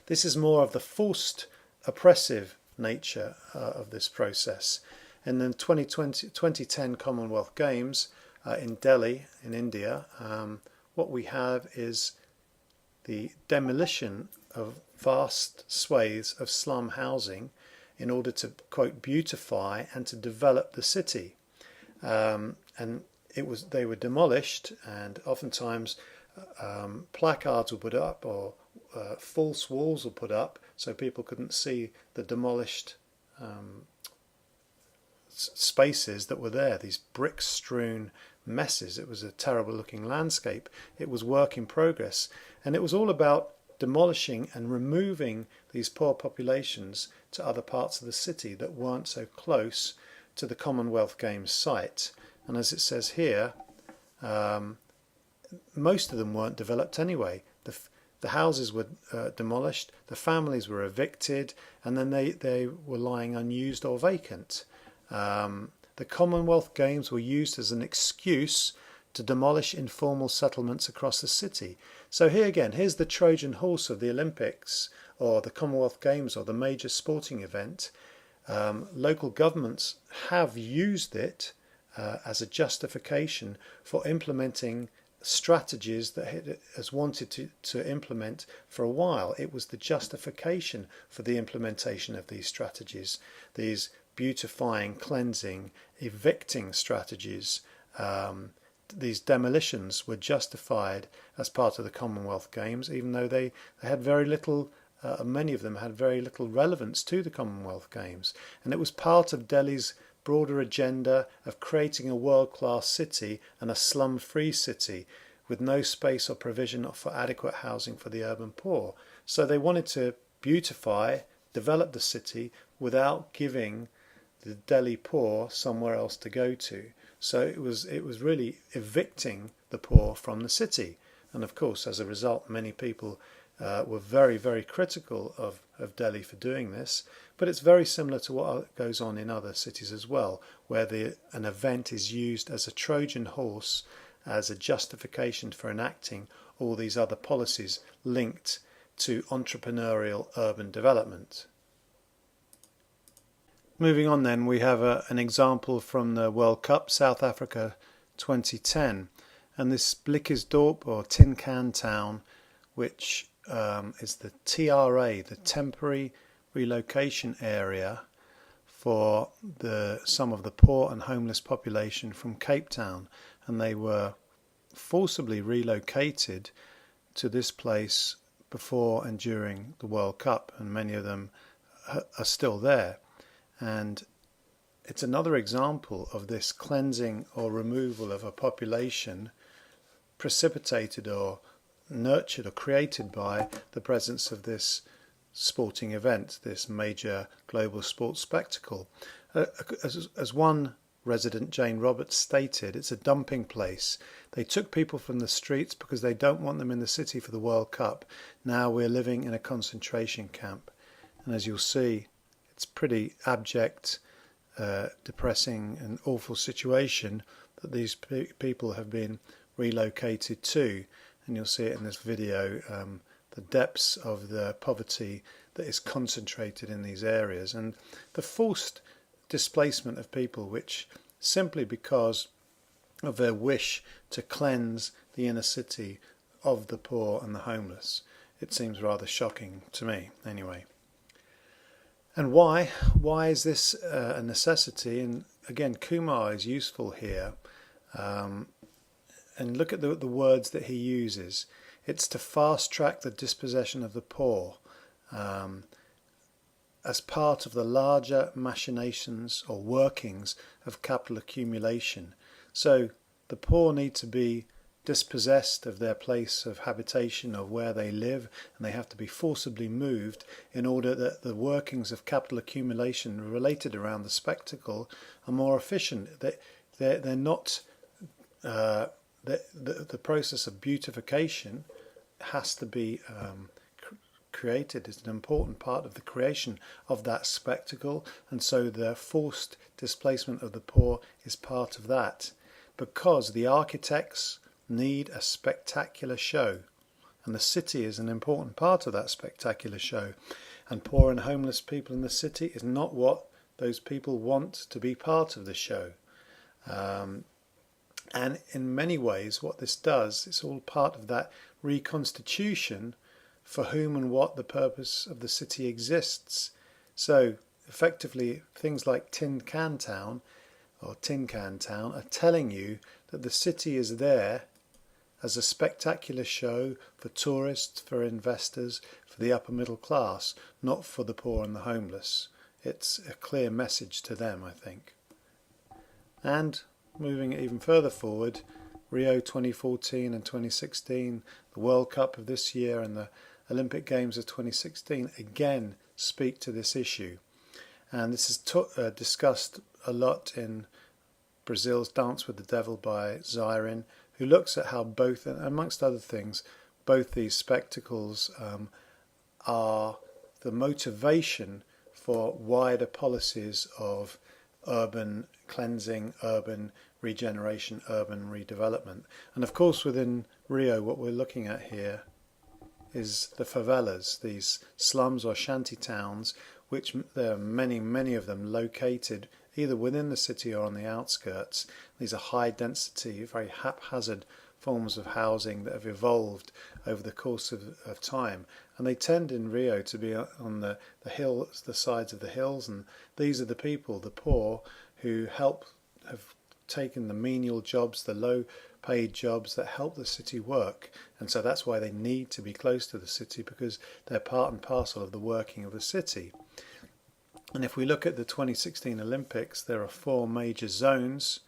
This is more of the forced, oppressive nature of this process. And then 2010 Commonwealth Games in Delhi, in India, what we have is the demolition of vast swathes of slum housing in order to, quote, beautify and to develop the city. And they were demolished, and oftentimes placards were put up, or false walls were put up so people couldn't see the demolished spaces that were there, these brick strewn messes. It was a terrible looking landscape. It was work in progress, and it was all about demolishing and removing these poor populations to other parts of the city that weren't so close to the Commonwealth Games site. And as it says here, most of them weren't developed anyway. The houses were demolished, the families were evicted, and then they were lying unused or vacant. The Commonwealth Games were used as an excuse to demolish informal settlements across the city. So here again, here's the Trojan horse of the Olympics or the Commonwealth Games or the major sporting event. Local governments have used it as a justification for implementing strategies that it has wanted to implement for a while. It was the justification for the implementation of these strategies, these beautifying, cleansing, evicting strategies. These demolitions were justified as part of the Commonwealth Games, even though they had very little, many of them had very little relevance to the Commonwealth Games. And it was part of Delhi's broader agenda of creating a world-class city and a slum-free city with no space or provision for adequate housing for the urban poor. So they wanted to beautify, develop the city without giving the Delhi poor somewhere else to go to. So it was really evicting the poor from the city. And of course, as a result, many people were very, very critical of Delhi for doing this. But it's very similar to what goes on in other cities as well, where an event is used as a Trojan horse, as a justification for enacting all these other policies linked to entrepreneurial urban development. Moving on then, we have an example from the World Cup, South Africa 2010. And this Blikkiesdorp, or Tin Can Town, which is the TRA, the Temporary Relocation Area for some of the poor and homeless population from Cape Town. And they were forcibly relocated to this place before and during the World Cup, and many of them are still there. And it's another example of this cleansing or removal of a population precipitated or nurtured or created by the presence of this sporting event, this major global sports spectacle. As one resident, Jane Roberts, stated, it's a dumping place. They took people from the streets because they don't want them in the city for the World Cup. Now we're living in a concentration camp. And as you'll see, it's pretty abject, depressing and awful situation that these people have been relocated to. And you'll see it in this video, the depths of the poverty that is concentrated in these areas and the forced displacement of people, which simply because of their wish to cleanse the inner city of the poor and the homeless. It seems rather shocking to me, anyway. And why? Why is this a necessity? And again, Kumar is useful here. And look at the words that he uses. It's to fast track the dispossession of the poor as part of the larger machinations or workings of capital accumulation. So the poor need to be dispossessed of their place of habitation, of where they live, and they have to be forcibly moved in order that the workings of capital accumulation related around the spectacle are more efficient. They're not the process of beautification has to be created. Is an important part of the creation of that spectacle, and so the forced displacement of the poor is part of that, because the architects need a spectacular show, and the city is an important part of that spectacular show, and poor and homeless people in the city is not what those people want to be part of the show. And in many ways what this does, it's all part of that reconstitution for whom and what the purpose of the city exists. So effectively things like Tin Can Town or Tin Can Town are telling you that the city is there as a spectacular show for tourists, for investors, for the upper middle class, not for the poor and the homeless. It's a clear message to them, I think. And moving even further forward, Rio 2014 and 2016, the World Cup of this year and the Olympic Games of 2016 again speak to this issue. And this is discussed a lot in Brazil's Dance with the Devil by Zyrin, who looks at how both, amongst other things, both these spectacles are the motivation for wider policies of urban cleansing, urban regeneration, urban redevelopment. And of course within Rio what we're looking at here is the favelas, these slums or shanty towns, which there are many of them located either within the city or on the outskirts. These are high density, very haphazard forms of housing that have evolved over the course of time, and they tend in Rio to be on the hills, the sides of the hills, and these are the people, the poor, who have taken the menial jobs, the low paid jobs that help the city work, and so that's why they need to be close to the city, because they're part and parcel of the working of the city. And if we look at the 2016 Olympics, there are 4 major zones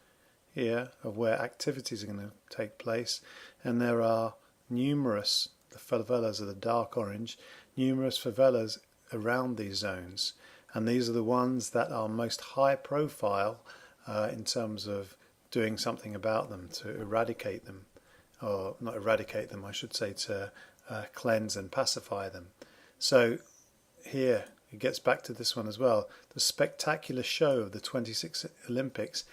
here of where activities are going to take place, and there are numerous, the favelas are the dark orange, numerous favelas around these zones, and these are the ones that are most high profile in terms of doing something about them, to eradicate them, or not eradicate them, I should say, to cleanse and pacify them. So here it gets back to this one as well. The spectacular show of the 26 Olympics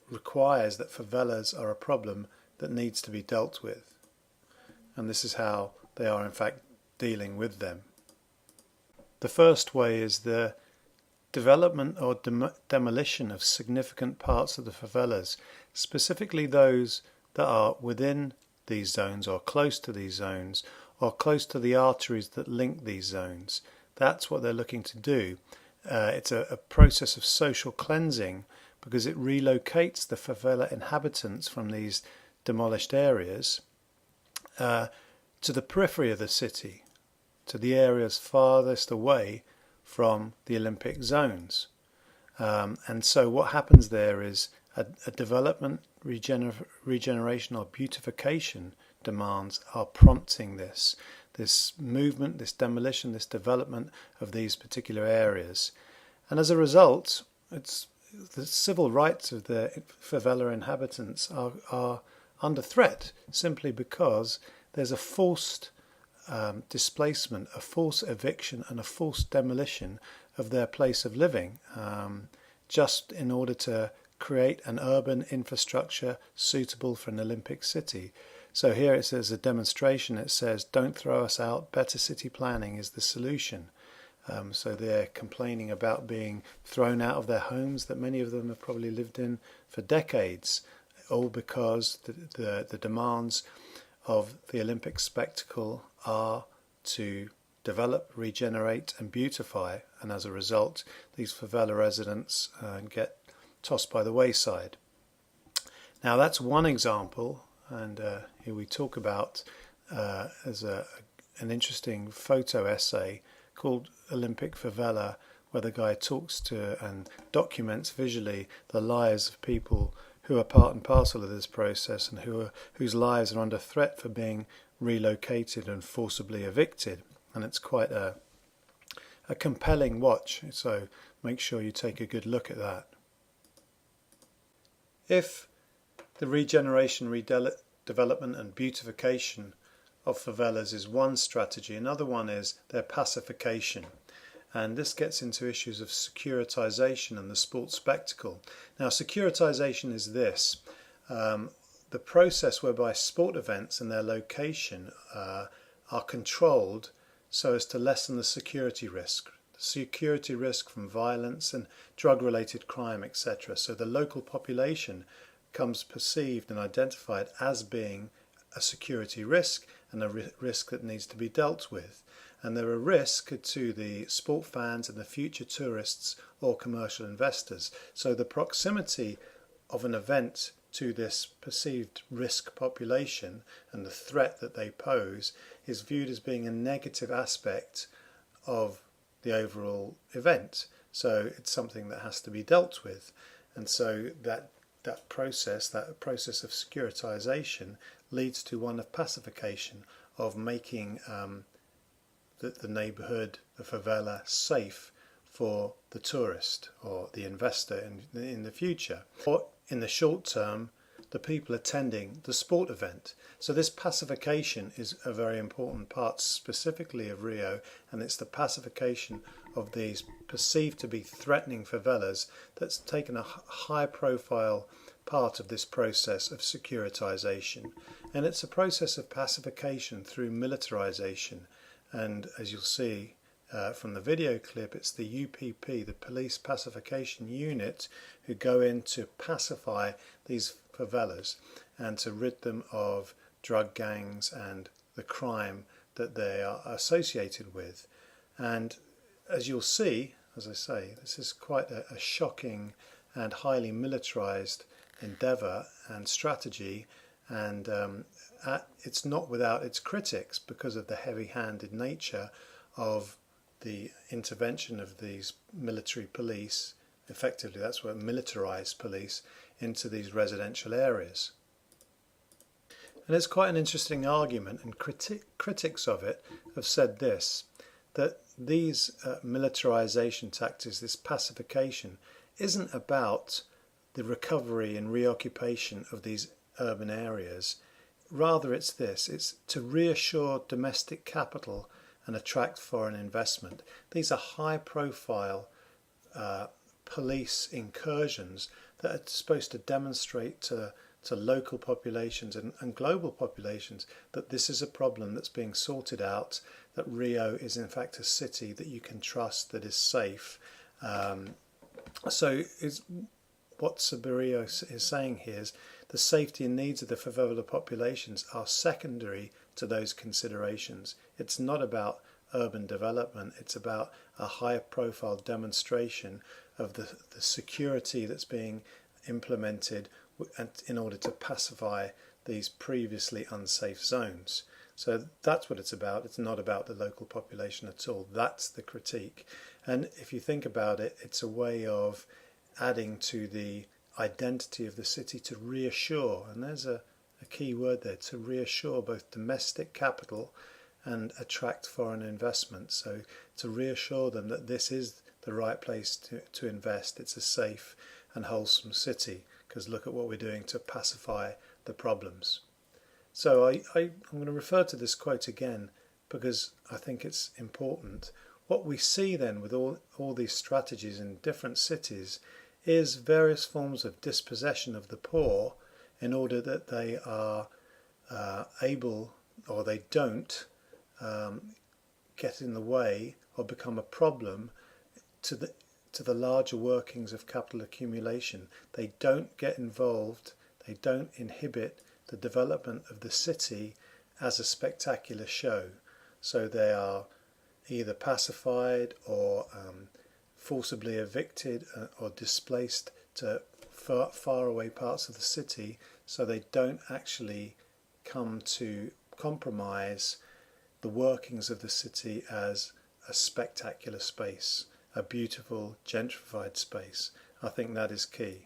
requires that favelas are a problem that needs to be dealt with, and this is how they are in fact dealing with them. The first way is the development or demolition of significant parts of the favelas, specifically those that are within these zones or close to these zones or close to the arteries that link these zones. That's what they're looking to do. It's a process of social cleansing, because it relocates the favela inhabitants from these demolished areas to the periphery of the city, to the areas farthest away from the Olympic zones. And so what happens there is a development, regeneration or beautification demands are prompting this movement, this demolition, this development of these particular areas. And as a result, it's the civil rights of the favela inhabitants are under threat simply because there's a forced displacement, a forced eviction and a forced demolition of their place of living, just in order to create an urban infrastructure suitable for an Olympic city. So here it says a demonstration, it says, "Don't throw us out, better city planning is the solution." So they're complaining about being thrown out of their homes that many of them have probably lived in for decades, all because the demands of the Olympic spectacle are to develop, regenerate and beautify, and as a result these favela residents get tossed by the wayside. Now that's one example, and here we talk about as an interesting photo essay called Olympic Favela, where the guy talks to and documents visually the lives of people who are part and parcel of this process and whose lives are under threat for being relocated and forcibly evicted. And it's quite a compelling watch, so make sure you take a good look at that. If the regeneration, redevelopment and beautification of favelas is one strategy, another one is their pacification. And this gets into issues of securitization and the sports spectacle. Now, securitization is this. The process whereby sport events and their location are controlled so as to lessen the security risk. The security risk from violence and drug-related crime, etc. So the local population comes perceived and identified as being a security risk and a risk that needs to be dealt with. And they're a risk to the sport fans and the future tourists or commercial investors. So the proximity of an event to this perceived risk population and the threat that they pose is viewed as being a negative aspect of the overall event. So it's something that has to be dealt with. And so that process of securitization leads to one of pacification, of making the neighbourhood, the favela, safe for the tourist or the investor in the future, or in the short term, the people attending the sport event. So this pacification is a very important part specifically of Rio, and it's the pacification of these perceived to be threatening favelas that's taken a high profile part of this process of securitization. And it's a process of pacification through militarization. And as you'll see from the video clip, it's the UPP, the Police Pacification Unit, who go in to pacify these favelas and to rid them of drug gangs and the crime that they are associated with. And as you'll see, as I say, this is quite a shocking and highly militarized endeavor and strategy, and it's not without its critics because of the heavy-handed nature of the intervention of these military police. Effectively, that's what militarized police into these residential areas. And it's quite an interesting argument, and critics of it have said this, that these militarization tactics, this pacification, isn't about the recovery and reoccupation of these urban areas. Rather, it's this: it's to reassure domestic capital and attract foreign investment. These are high-profile police incursions that are supposed to demonstrate to local populations and global populations that this is a problem that's being sorted out, that Rio is in fact a city that you can trust, that is safe. So what Sabirio is saying here is the safety and needs of the favela populations are secondary to those considerations. It's not about urban development, it's about a high profile demonstration of the security that's being implemented in order to pacify these previously unsafe zones. So that's what it's about. It's not about the local population at all. That's the critique. And if you think about it, it's a way of adding to the identity of the city to reassure, and there's a a key word there, to reassure both domestic capital and attract foreign investment. So to reassure them that this is the right place to invest. It's a safe and wholesome city, because look at what we're doing to pacify the problems. So I'm going to refer to this quote again because I think it's important. What we see then with all these strategies in different cities is various forms of dispossession of the poor in order that they are able, or they don't get in the way or become a problem to the larger workings of capital accumulation. They don't get involved, they don't inhibit the development of the city as a spectacular show. So they are either pacified or forcibly evicted or displaced to far away parts of the city, so they don't actually come to compromise the workings of the city as a spectacular space, a beautiful gentrified space. I think that is key.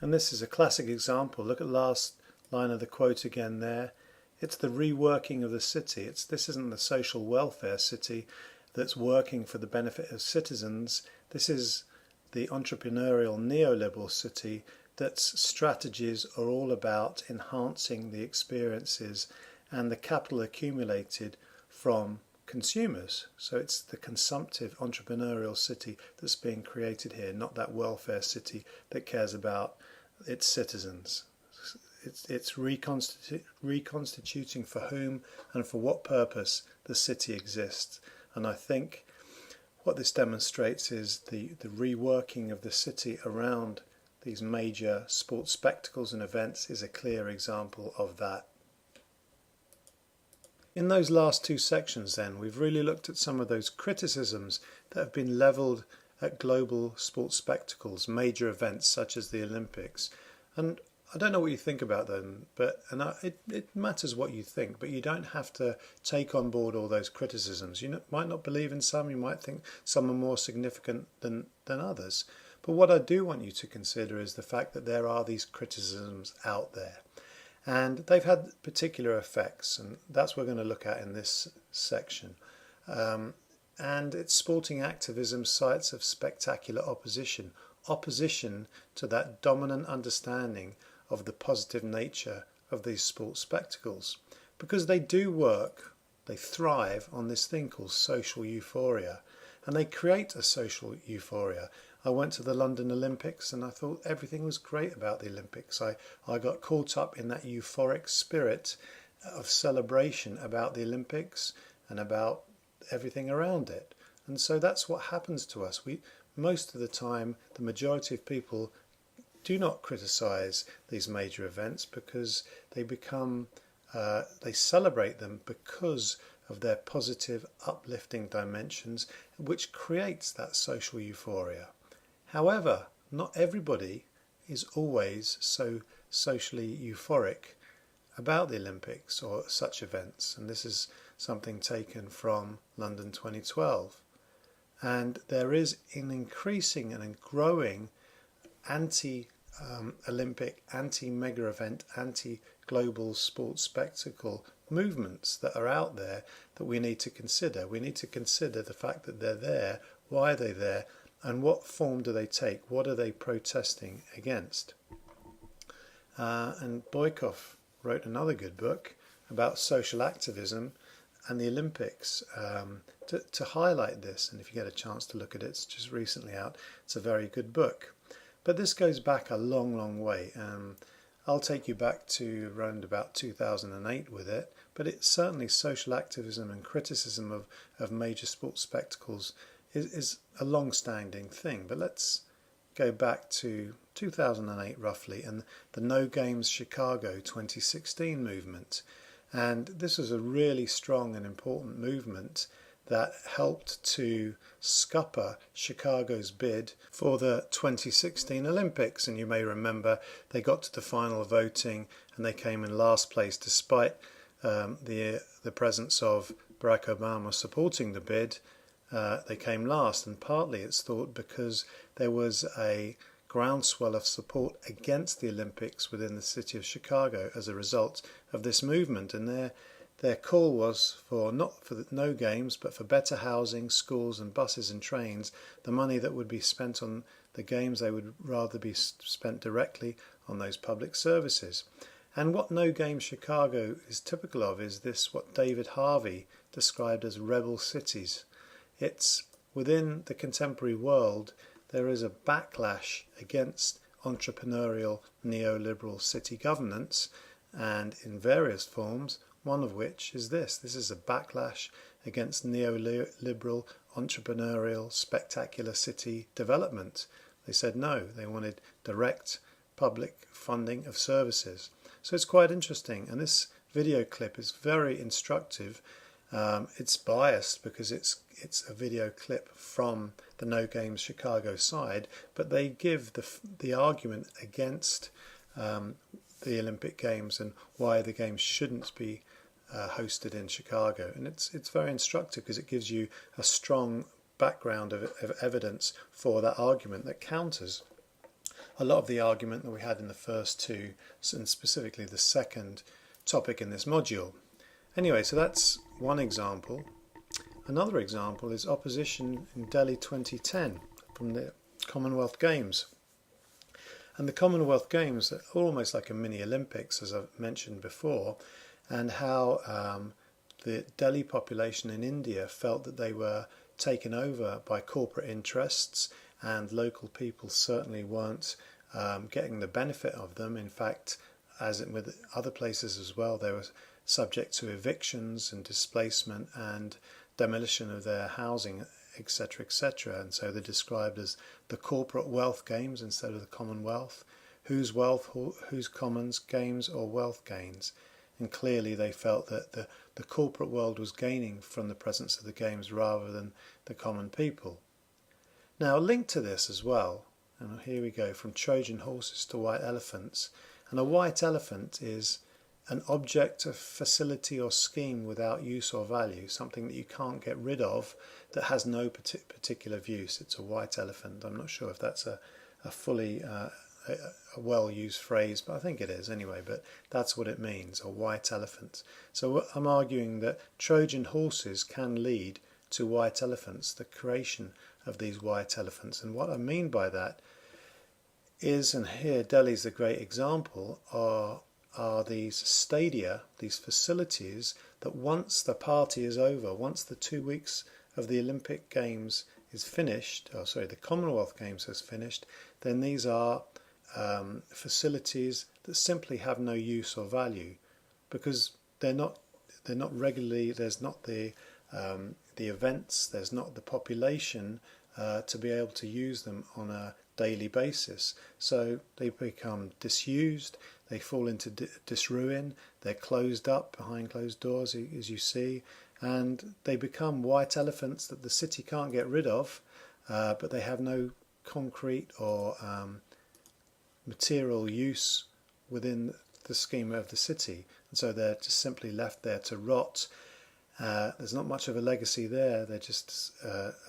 And this is a classic example. Look at the last line of the quote again there. It's the reworking of the city. This isn't the social welfare city that's working for the benefit of citizens. This is the entrepreneurial neoliberal city that's strategies are all about enhancing the experiences and the capital accumulated from consumers. So it's the consumptive entrepreneurial city that's being created here, not that welfare city that cares about its citizens. It's reconstituting for whom and for what purpose the city exists. And I think what this demonstrates is the reworking of the city around these major sports spectacles and events is a clear example of that. In those last two sections then, we've really looked at some of those criticisms that have been levelled at global sports spectacles, major events such as the Olympics. And I don't know what you think about them, it matters what you think, but you don't have to take on board all those criticisms. You might not believe in some, you might think some are more significant than others. But what I do want you to consider is the fact that there are these criticisms out there. And they've had particular effects, and that's what we're going to look at in this section. And it's sporting activism, sites of spectacular opposition to that dominant understanding of the positive nature of these sports spectacles. Because they do work, they thrive on this thing called social euphoria, and they create a social euphoria. I went to the London Olympics and I thought everything was great about the Olympics. I got caught up in that euphoric spirit of celebration about the Olympics and about everything around it. And so that's what happens to us. Most of the time, the majority of people do not criticise these major events because they celebrate them because of their positive, uplifting dimensions, which creates that social euphoria. However, not everybody is always so socially euphoric about the Olympics or such events, and this is something taken from London 2012. And there is an increasing and a growing anti-Olympic, anti-mega event, anti-global sports spectacle movements that are out there that we need to consider. We need to consider the fact that they're there, why are they there, and what form do they take? What are they protesting against? And Boykov wrote another good book about social activism and the Olympics to highlight this. And if you get a chance to look at it, it's just recently out. It's a very good book. But this goes back a long, long way. I'll take you back to around about 2008 with it. But it's certainly social activism and criticism of major sports spectacles is a long-standing thing. But let's go back to 2008 roughly and the No Games Chicago 2016 movement. And this was a really strong and important movement that helped to scupper Chicago's bid for the 2016 Olympics. And you may remember they got to the final voting and they came in last place despite the presence of Barack Obama supporting the bid. They came last, and partly it's thought because there was a groundswell of support against the Olympics within the city of Chicago as a result of this movement, and their call was for no games, but for better housing, schools and buses and trains. The money that would be spent on the games, they would rather be spent directly on those public services. And what No Game Chicago is typical of is this, what David Harvey described as rebel cities. It's within the contemporary world, there is a backlash against entrepreneurial neoliberal city governance, and in various forms, one of which is this. This is a backlash against neoliberal entrepreneurial spectacular city development. They said no, they wanted direct public funding of services. So it's quite interesting, and this video clip is very instructive. It's biased because it's a video clip from the No Games Chicago side, but they give the argument against the Olympic Games and why the Games shouldn't be hosted in Chicago. And it's very instructive because it gives you a strong background of evidence for that argument that counters a lot of the argument that we had in the first two, and specifically the second topic in this module. Anyway, so that's one example. Another example is opposition in Delhi 2010 from the Commonwealth Games. And the Commonwealth Games are almost like a mini Olympics, as I've mentioned before, and how the Delhi population in India felt that they were taken over by corporate interests, and local people certainly weren't getting the benefit of them. In fact, as with other places as well, they were subject to evictions and displacement and demolition of their housing, etc., etc. And so they're described as the corporate wealth games instead of the Commonwealth. Whose wealth, whose commons, games or wealth gains? And clearly they felt that the corporate world was gaining from the presence of the games rather than the common people. Now, linked to this as well, and here we go, from Trojan horses to white elephants. And a white elephant is an object of facility or scheme without use or value, something that you can't get rid of, that has no particular use. It's a white elephant. I'm not sure if that's a fully a well-used phrase, but I think it is anyway. But that's what it means, a white elephant. So I'm arguing that Trojan horses can lead to white elephants, the creation of these white elephants. And what I mean by that is, and here Delhi's a great example, are these stadia, these facilities that once the party is over, once the 2 weeks of the Olympic Games is finished, the Commonwealth Games has finished, then these are facilities that simply have no use or value, because they're not regularly, there's not the events, there's not the population to be able to use them on a daily basis. So they become disused, they fall into disruin, they're closed up behind closed doors, as you see, and they become white elephants that the city can't get rid of, but they have no concrete or material use within the schema of the city, and so they're just simply left there to rot. There's not much of a legacy there. They're just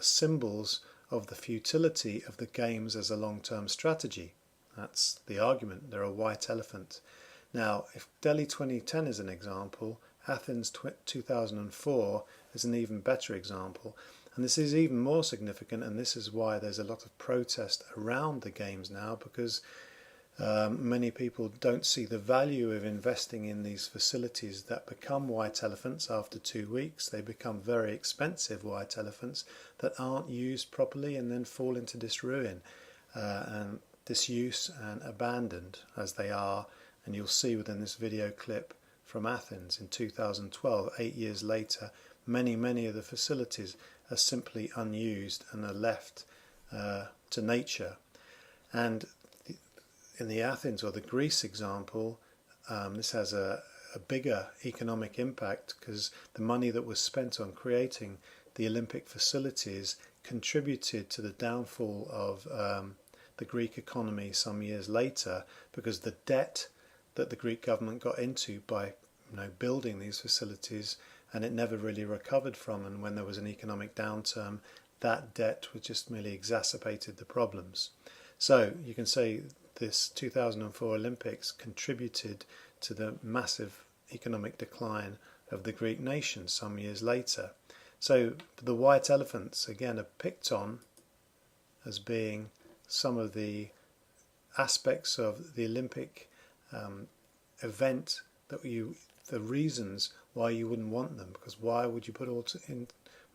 symbols of the futility of the games as a long-term strategy. That's the argument. They're a white elephant. Now, if Delhi 2010 is an example, Athens 2004 is an even better example. And this is even more significant, and this is why there's a lot of protest around the games now, because many people don't see the value of investing in these facilities that become white elephants after 2 weeks. They become very expensive white elephants that aren't used properly and then fall into disruin and disuse and abandoned as they are. And you'll see within this video clip from Athens in 2012, 8 years later, many of the facilities are simply unused and are left to nature. And in the Athens or the Greece example, this has a bigger economic impact, because the money that was spent on creating the Olympic facilities contributed to the downfall of the Greek economy some years later, because the debt that the Greek government got into by building these facilities, and it never really recovered from, and when there was an economic downturn, that debt was just merely exacerbated the problems. So you can say this 2004 Olympics contributed to the massive economic decline of the Greek nation some years later. So the white elephants again are picked on as being some of the aspects of the Olympic event the reasons why you wouldn't want them, because why would you put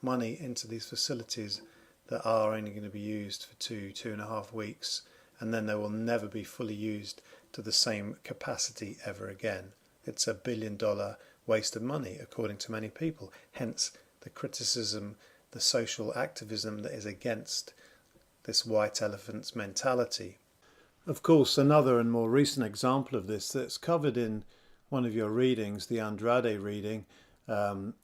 money into these facilities that are only going to be used for 2.5 weeks, and then they will never be fully used to the same capacity ever again. It's $1 billion waste of money, according to many people. Hence the criticism, the social activism that is against this white elephant's mentality. Of course, another and more recent example of this that's covered in one of your readings, the Andrade reading,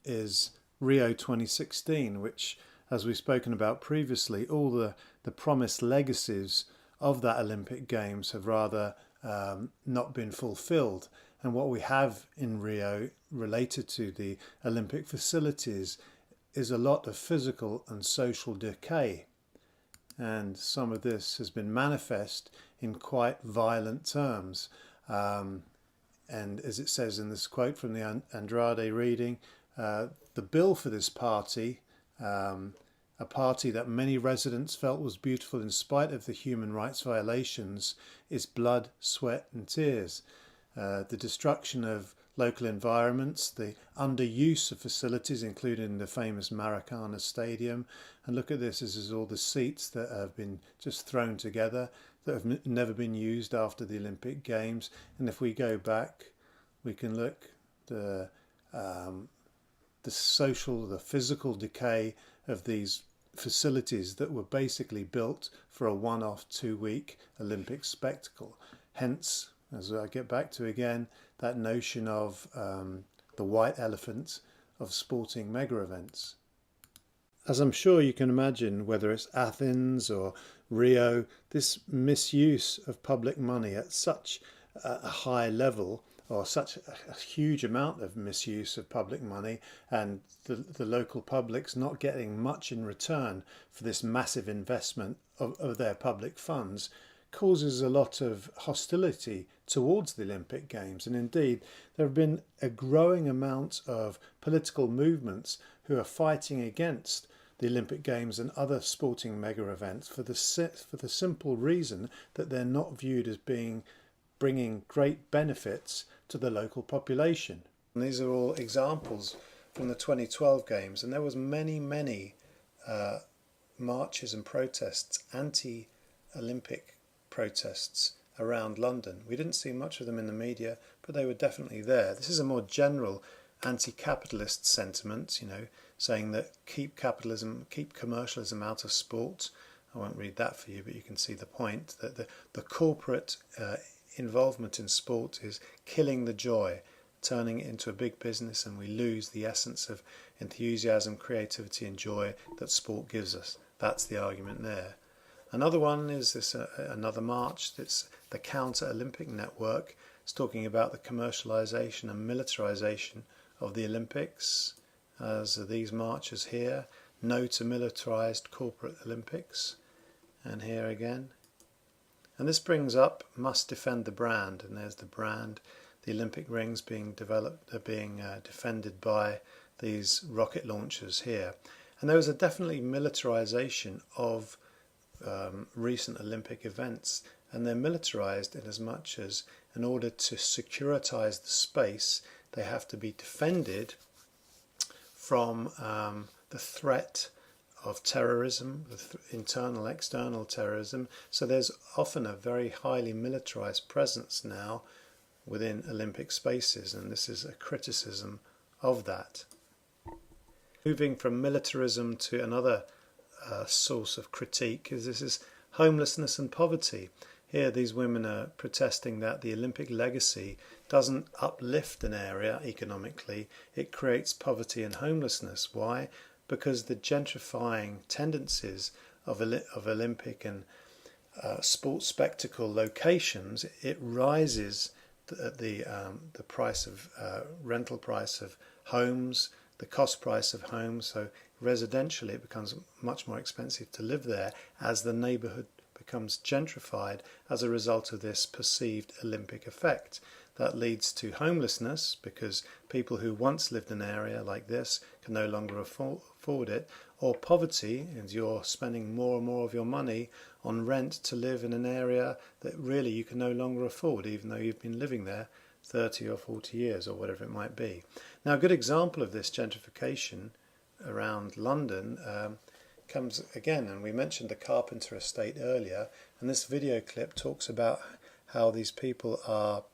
is Rio 2016, which, as we've spoken about previously, all the promised legacies of that Olympic Games have rather not been fulfilled. And what we have in Rio related to the Olympic facilities is a lot of physical and social decay. And some of this has been manifest in quite violent terms. And as it says in this quote from the Andrade reading, the bill for this party, a party that many residents felt was beautiful in spite of the human rights violations, is blood, sweat and tears. The destruction of local environments, the underuse of facilities, including the famous Maracana Stadium. And look at this is all the seats that have been just thrown together, that have never been used after the Olympic Games. And if we go back, we can look the social, the physical decay of these facilities that were basically built for a one-off 2-week Olympic spectacle. Hence, as I get back to again, that notion of the white elephant of sporting mega events. As I'm sure you can imagine, whether it's Athens or Rio, this misuse of public money at such a high level, or such a huge amount of misuse of public money, and the local publics not getting much in return for this massive investment of their public funds, causes a lot of hostility towards the Olympic Games. And indeed, there have been a growing amount of political movements who are fighting against the Olympic Games and other sporting mega events for the simple reason that they're not viewed as bringing great benefits to the local population. And these are all examples from the 2012 Games, and there was many marches and protests, anti-Olympic protests around London. We didn't see much of them in the media, but they were definitely there. This is a more general anti-capitalist sentiment, saying that keep capitalism, keep commercialism out of sport. I won't read that for you, but you can see the point, that the corporate involvement in sport is killing the joy, turning it into a big business, and we lose the essence of enthusiasm, creativity and joy that sport gives us. That's the argument there. Another one is this another march. That's the Counter Olympic Network. It's talking about the commercialization and militarization of the Olympics, as these marches here. No to militarized corporate Olympics. And here again. And this brings up must defend the brand, and there's the brand. The Olympic rings being defended by these rocket launchers here. And there was a definitely militarization of recent Olympic events, and they're militarized in as much as, in order to securitize the space, they have to be defended from the threat of terrorism, internal, external terrorism. So there's often a very highly militarized presence now within Olympic spaces, and this is a criticism of that. Moving from militarism to another source of critique is homelessness and poverty. Here these women are protesting that the Olympic legacy doesn't uplift an area economically, it creates poverty and homelessness. Why? Because the gentrifying tendencies of Olympic and sports spectacle locations, it rises the price of rental price of homes, the cost price of homes. So residentially it becomes much more expensive to live there as the neighbourhood becomes gentrified as a result of this perceived Olympic effect. That leads to homelessness because people who once lived in an area like this can no longer afford it, or poverty, and you're spending more and more of your money on rent to live in an area that really you can no longer afford, even though you've been living there 30 or 40 years or whatever it might be. Now, a good example of this gentrification around London comes again, and we mentioned the Carpenter estate earlier, and this video clip talks about how these people are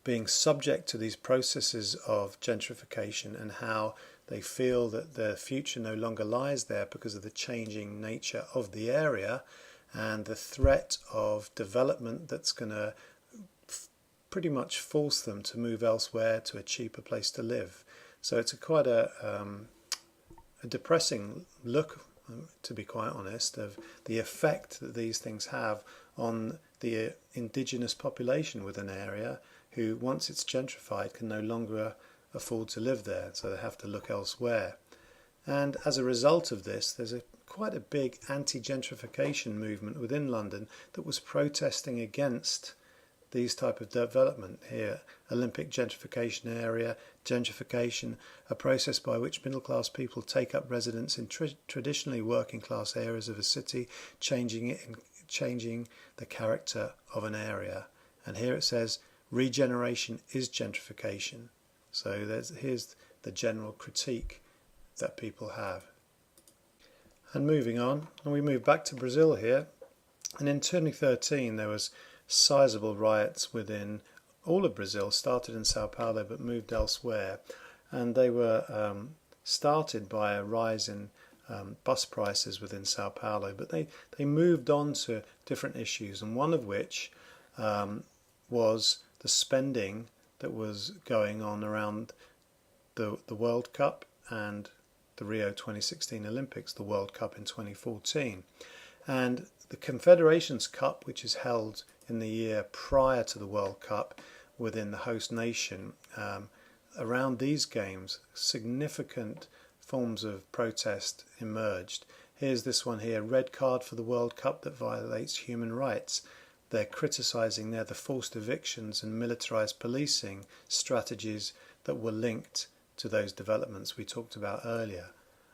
being subject to these processes of gentrification and how they feel that their future no longer lies there because of the changing nature of the area and the threat of development that's going to pretty much force them to move elsewhere to a cheaper place to live. So it's quite a depressing look, to be quite honest, of the effect that these things have on the indigenous population within an area who, once it's gentrified, can no longer afford to live there, so they have to look elsewhere. And as a result of this, there's quite a big anti-gentrification movement within London that was protesting against these type of development here. Olympic gentrification area, gentrification, a process by which middle class people take up residence in traditionally working class areas of a city, changing it and changing the character of an area. And here it says regeneration is gentrification. So here's the general critique that people have. And moving on, and we move back to Brazil here, and in 2013 there was sizable riots within all of Brazil, started in Sao Paulo but moved elsewhere, and they were started by a rise in bus prices within Sao Paulo, but they moved on to different issues, and one of which was the spending that was going on around the World Cup and the Rio 2016 Olympics, the World Cup in 2014. And the Confederations Cup, which is held in the year prior to the World Cup within the host nation, around these games, significant forms of protest emerged. Here's this one here, red card for the World Cup that violates human rights. They're criticising there the forced evictions and militarised policing strategies that were linked to those developments we talked about earlier.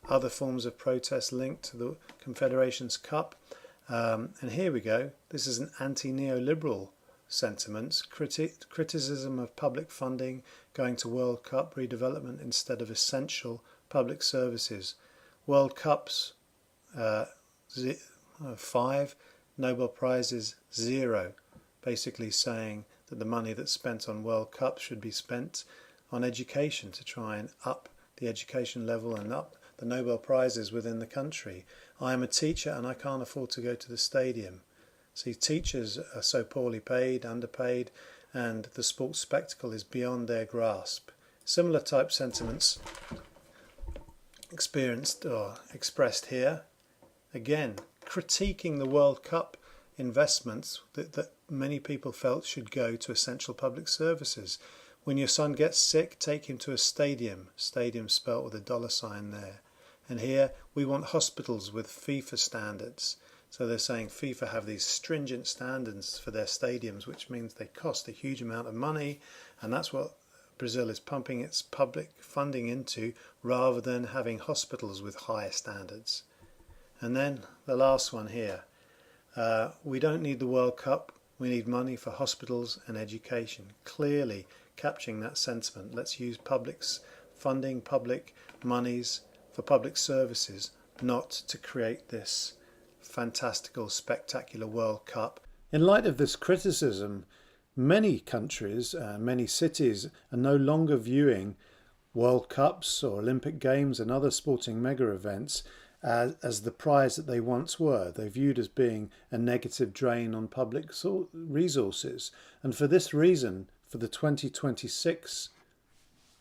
Other forms of protest linked to the Confederations Cup. And here we go. This is an anti-neoliberal sentiment. Criticism of public funding going to World Cup redevelopment instead of essential public services. World Cups 5, Nobel Prizes 0. Basically saying that the money that's spent on World Cups should be spent on education to try and up the education level and up the Nobel Prizes within the country. I am a teacher and I can't afford to go to the stadium. See, teachers are so poorly paid, underpaid, and the sports spectacle is beyond their grasp. Similar type sentiments experienced or expressed here. Again, critiquing the World Cup investments that many people felt should go to essential public services. When your son gets sick, take him to a stadium. Stadium spelt with a $sign there. And here we want hospitals with FIFA standards. So they're saying FIFA have these stringent standards for their stadiums, which means they cost a huge amount of money, and that's what Brazil is pumping its public funding into, rather than having hospitals with higher standards. And then the last one here. We don't need the World Cup, we need money for hospitals and education. Clearly capturing that sentiment. Let's use public funding, public monies for public services, not to create this fantastical, spectacular World Cup. In light of this criticism, many countries, many cities are no longer viewing World Cups or Olympic Games and other sporting mega events as the prize that they once were. They're viewed as being a negative drain on public resources. And for this reason, for the 2026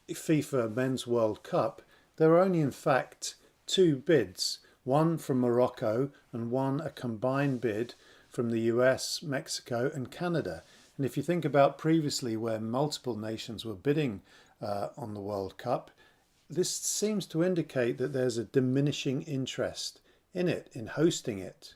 FIFA Men's World Cup, there are only in fact 2 bids, one from Morocco and one a combined bid from the US, Mexico and Canada. And if you think about previously where multiple nations were bidding on the World Cup, this seems to indicate that there's a diminishing interest in it, in hosting it.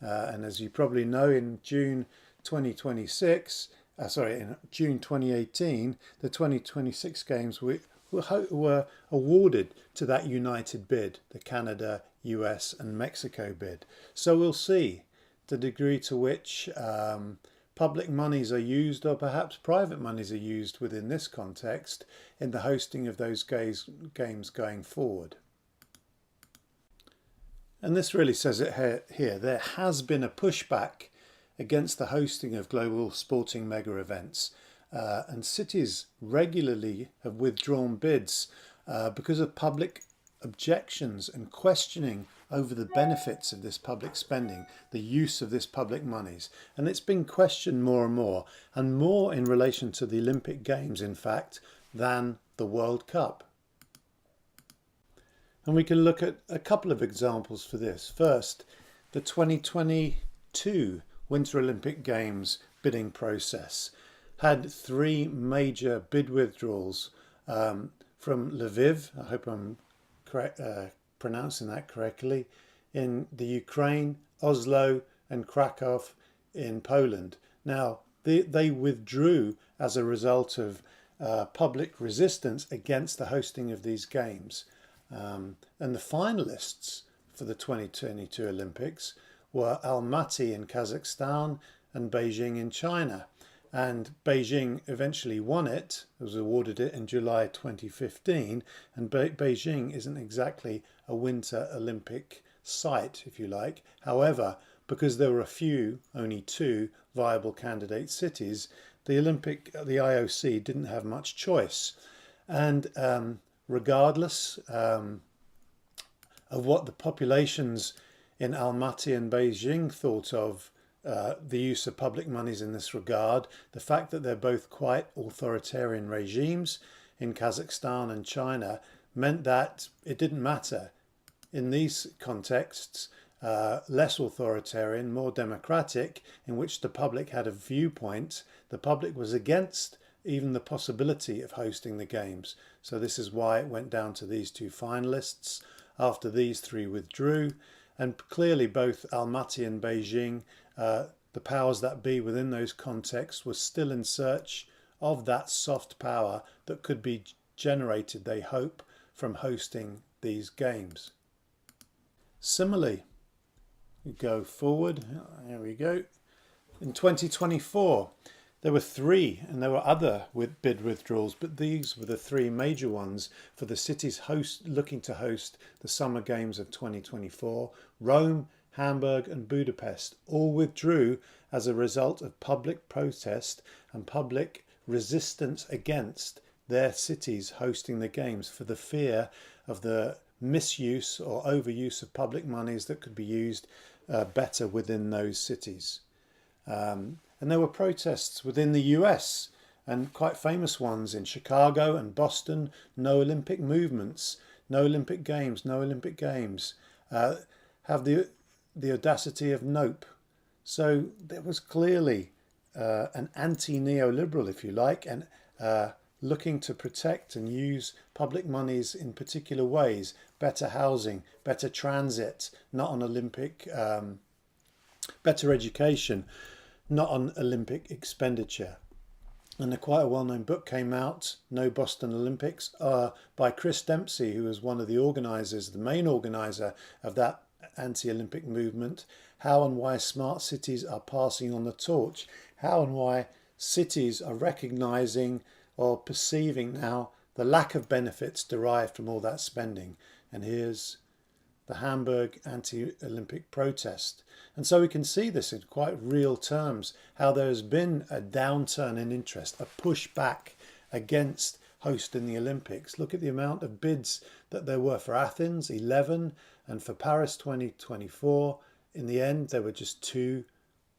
And as you probably know, in June 2026, in June 2018, the 2026 games were awarded to that united bid, the Canada, US and Mexico bid. So we'll see the degree to which public monies are used, or perhaps private monies are used within this context in the hosting of those games going forward. And this really says it here. There has been a pushback against the hosting of global sporting mega events, and cities regularly have withdrawn bids because of public objections and questioning over the benefits of this public spending, the use of this public monies. And it's been questioned more and more in relation to the Olympic Games, in fact, than the World Cup. And we can look at a couple of examples for this. First, the 2022 Winter Olympic Games bidding process had 3 major bid withdrawals from Lviv, I hope I'm pronouncing that correctly, in the Ukraine, Oslo and Krakow in Poland. Now, they withdrew as a result of public resistance against the hosting of these games. And the finalists for the 2022 Olympics were Almaty in Kazakhstan and Beijing in China. And Beijing eventually won it. It was awarded it in July 2015. And Beijing isn't exactly a Winter Olympic site, if you like. However, because there were only 2 viable candidate cities, the IOC didn't have much choice. And regardless of what the populations in Almaty and Beijing thought of the use of public monies in this regard, the fact that they're both quite authoritarian regimes in Kazakhstan and China meant that it didn't matter. In these contexts, less authoritarian, more democratic, in which the public had a viewpoint, the public was against even the possibility of hosting the games. So this is why it went down to these 2 finalists. After these 3 withdrew, and clearly both Almaty and Beijing, the powers that be within those contexts, were still in search of that soft power that could be generated, they hope, from hosting these games. Similarly, we go forward, here we go. In 2024, there were 3, and there were other bid withdrawals, but these were the 3 major ones for the cities looking to host the Summer Games of 2024. Rome, Hamburg and Budapest all withdrew as a result of public protest and public resistance against their cities hosting the games, for the fear of the misuse or overuse of public monies that could be used better within those cities. And there were protests within the US, and quite famous ones in Chicago and Boston. No Olympic movements, no Olympic Games, no Olympic Games. Have the audacity of nope. So there was clearly an anti-neoliberal, if you like, and looking to protect and use public monies in particular ways. Better housing, better transit, not on Olympic, better education, not on Olympic expenditure. And quite a well-known book came out, No Boston Olympics, by Chris Dempsey, who was one of the organisers, the main organiser of that anti-Olympic movement. How and why smart cities are passing on the torch. How and why cities are recognising or perceiving now the lack of benefits derived from all that spending. And here's the Hamburg anti-Olympic protest. And so we can see this in quite real terms, how there has been a downturn in interest, a pushback against hosting the Olympics. Look at the amount of bids that there were for Athens, 11, and for Paris 2024. In the end, there were just 2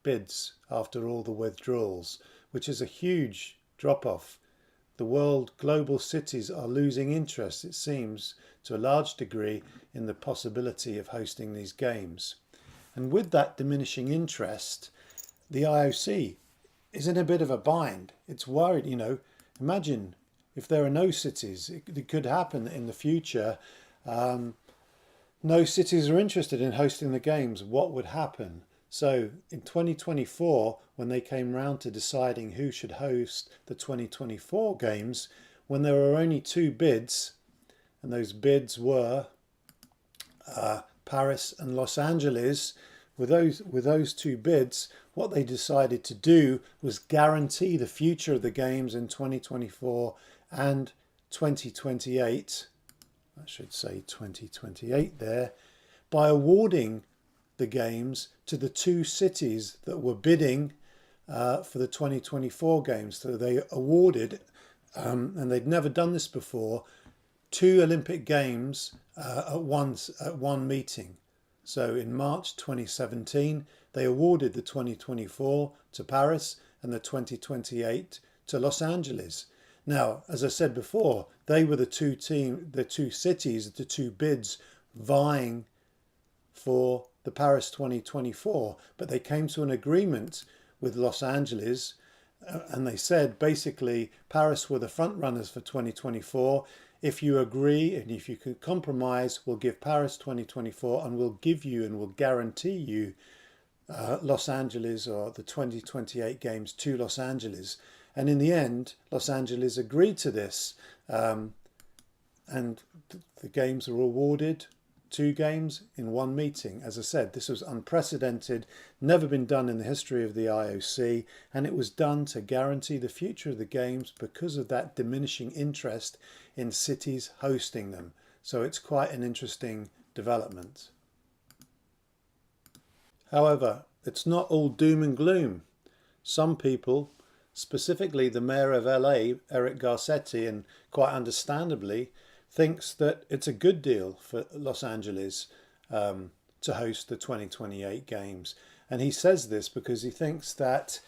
bids after all the withdrawals, which is a huge drop-off. The global cities are losing interest, it seems, to a large degree in the possibility of hosting these games. And with that diminishing interest, the IOC is in a bit of a bind. It's worried, imagine if there are no cities, it could happen in the future. No cities are interested in hosting the games. What would happen? So in 2024, when they came round to deciding who should host the 2024 games, when there were only two bids, and those bids were Paris and Los Angeles, with those two bids, what they decided to do was guarantee the future of the games in 2024 and 2028. I should say 2028 there, by awarding the games to the two cities that were bidding for the 2024 games. So they awarded, and they'd never done this before, two Olympic Games at one meeting. So in March 2017, they awarded the 2024 to Paris and the 2028 to Los Angeles. Now, as I said before, they were the two cities, the two bids vying for the Paris 2024, but they came to an agreement with Los Angeles, and they said basically Paris were the front runners for 2024. If you agree and if you can compromise, we'll give Paris 2024 and we'll give you and we'll guarantee you Los Angeles or the 2028 games to Los Angeles. And in the end, Los Angeles agreed to this, and the games were awarded. Two games in one meeting. As I said, this was unprecedented, never been done in the history of the IOC, and it was done to guarantee the future of the games because of that diminishing interest in cities hosting them. So it's quite an interesting development. However, it's not all doom and gloom. Some people, specifically the mayor of LA, Eric Garcetti, and quite understandably, thinks that it's a good deal for Los Angeles to host the 2028 games. And he says this because he thinks that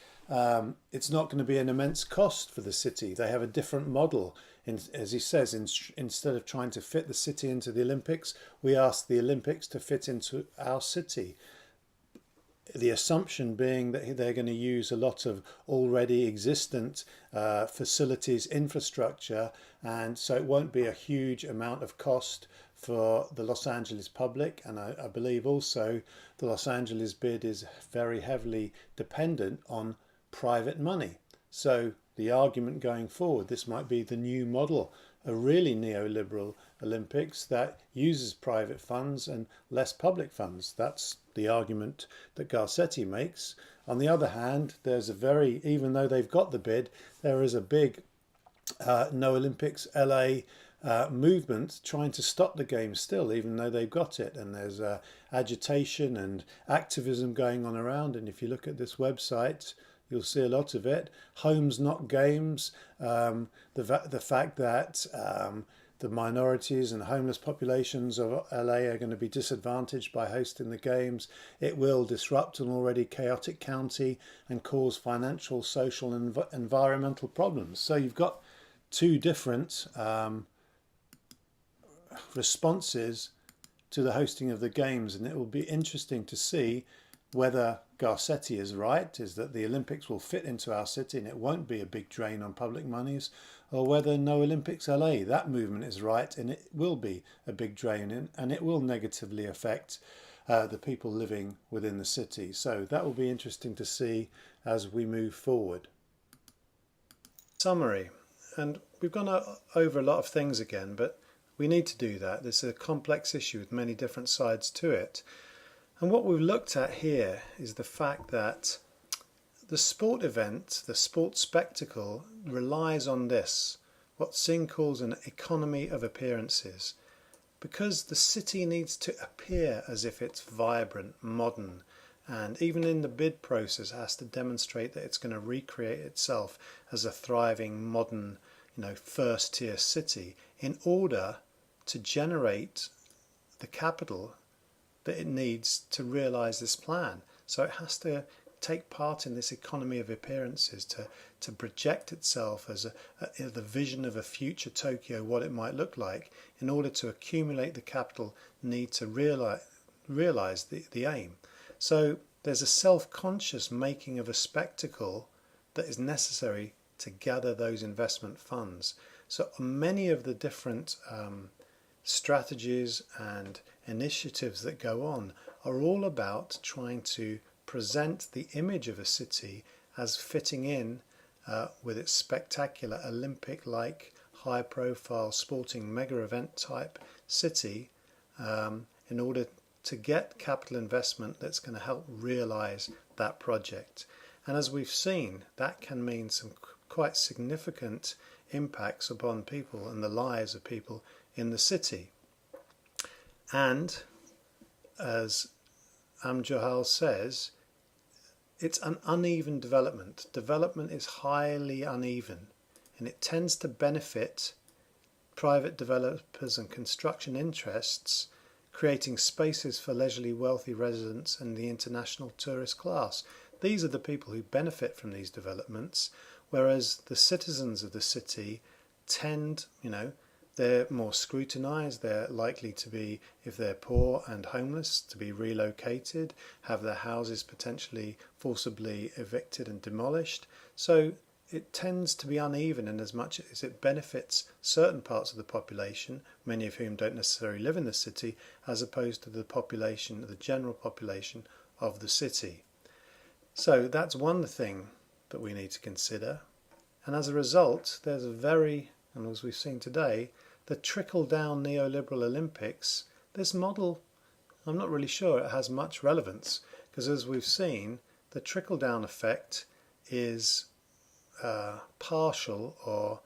it's not going to be an immense cost for the city. They have a different model. As he says, instead of trying to fit the city into the Olympics, we ask the Olympics to fit into our city. The assumption being that they're going to use a lot of already existent facilities, infrastructure, and so it won't be a huge amount of cost for the Los Angeles public. And I believe also the Los Angeles bid is very heavily dependent on private money. So the argument going forward, this might be the new model, a really neoliberal Olympics that uses private funds and less public funds. That's the argument that Garcetti makes. On the other hand, there's even though they've got the bid, there is a big No Olympics LA movement trying to stop the games still, even though they've got it. And there's agitation and activism going on around. And if you look at this website, you'll see a lot of it. Homes, not games. The fact that the minorities and homeless populations of LA are going to be disadvantaged by hosting the games. It will disrupt an already chaotic county and cause financial, social and environmental problems. So you've got two different responses to the hosting of the games, and it will be interesting to see whether Garcetti is right, is that the Olympics will fit into our city and it won't be a big drain on public monies, or whether No Olympics LA, that movement is right and it will be a big drain and it will negatively affect the people living within the city. So that will be interesting to see as we move forward. Summary, and we've gone over a lot of things again, but we need to do that. This is a complex issue with many different sides to it. And what we've looked at here is the fact that the sport event, the sports spectacle, relies on this, what Singh calls an economy of appearances. Because the city needs to appear as if it's vibrant, modern, and even in the bid process has to demonstrate that it's going to recreate itself as a thriving, modern, first-tier city in order to generate the capital that it needs to realise this plan. So it has to take part in this economy of appearances to project itself as the vision of a future Tokyo, what it might look like, in order to accumulate the capital need to realise the aim. So there's a self-conscious making of a spectacle that is necessary to gather those investment funds. So many of the different strategies and initiatives that go on are all about trying to present the image of a city as fitting in with its spectacular Olympic-like high-profile sporting mega-event type city in order to get capital investment that's going to help realise that project. And as we've seen, that can mean some quite significant impacts upon people and the lives of people in the city. And as Amjohal says, it's an uneven development. Development is highly uneven, and it tends to benefit private developers and construction interests, creating spaces for leisurely wealthy residents and the international tourist class. These are the people who benefit from these developments, whereas the citizens of the city tend, they're more scrutinised, they're likely to be, if they're poor and homeless, to be relocated, have their houses potentially forcibly evicted and demolished. So it tends to be uneven in as much as it benefits certain parts of the population, many of whom don't necessarily live in the city, as opposed to the population, the general population of the city. So that's one thing that we need to consider. And as a result, there's and as we've seen today, the trickle-down neoliberal Olympics, this model, I'm not really sure it has much relevance, because as we've seen, the trickle-down effect is partial or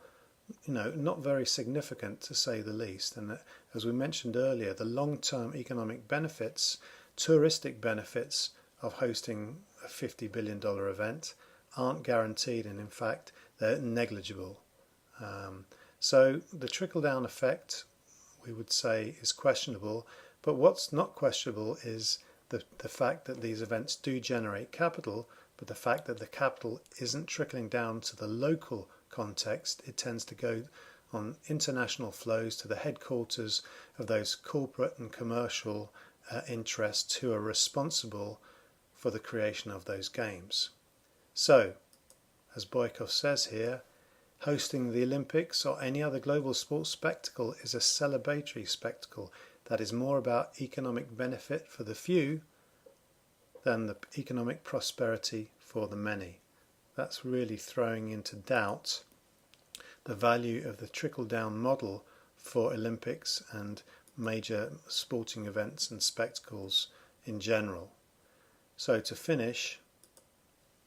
not very significant, to say the least. And as we mentioned earlier, the long-term economic benefits, touristic benefits of hosting a $50 billion event aren't guaranteed, and in fact they're negligible. So the trickle-down effect, we would say, is questionable, but what's not questionable is the fact that these events do generate capital, but the fact that the capital isn't trickling down to the local context. It tends to go on international flows to the headquarters of those corporate and commercial interests who are responsible for the creation of those games. So, as Boykov says here, hosting the Olympics or any other global sports spectacle is a celebratory spectacle that is more about economic benefit for the few than the economic prosperity for the many. That's really throwing into doubt the value of the trickle-down model for Olympics and major sporting events and spectacles in general. So to finish,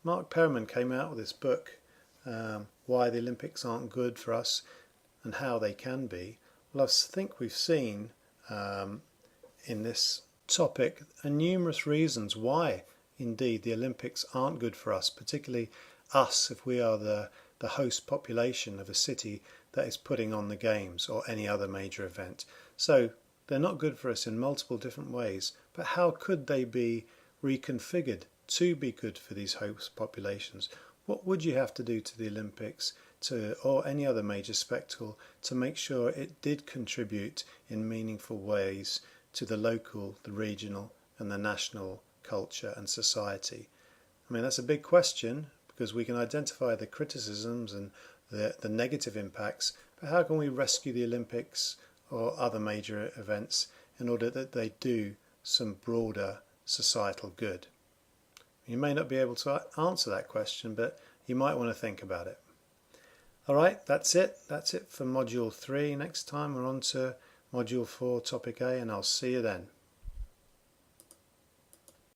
Mark Perriman came out with this book, Why the Olympics Aren't Good for Us and How They Can Be. Well, I think we've seen in this topic numerous reasons why indeed the Olympics aren't good for us, particularly us if we are the host population of a city that is putting on the games or any other major event. So they're not good for us in multiple different ways, but how could they be reconfigured to be good for these host populations? What would you have to do to the Olympics or any other major spectacle to make sure it did contribute in meaningful ways to the local, the regional and the national culture and society? I mean, that's a big question, because we can identify the criticisms and the negative impacts, but how can we rescue the Olympics or other major events in order that they do some broader societal good? You may not be able to answer that question, but you might want to think about it. Alright, that's it. That's it for Module 3. Next time we're on to Module 4, Topic A, and I'll see you then.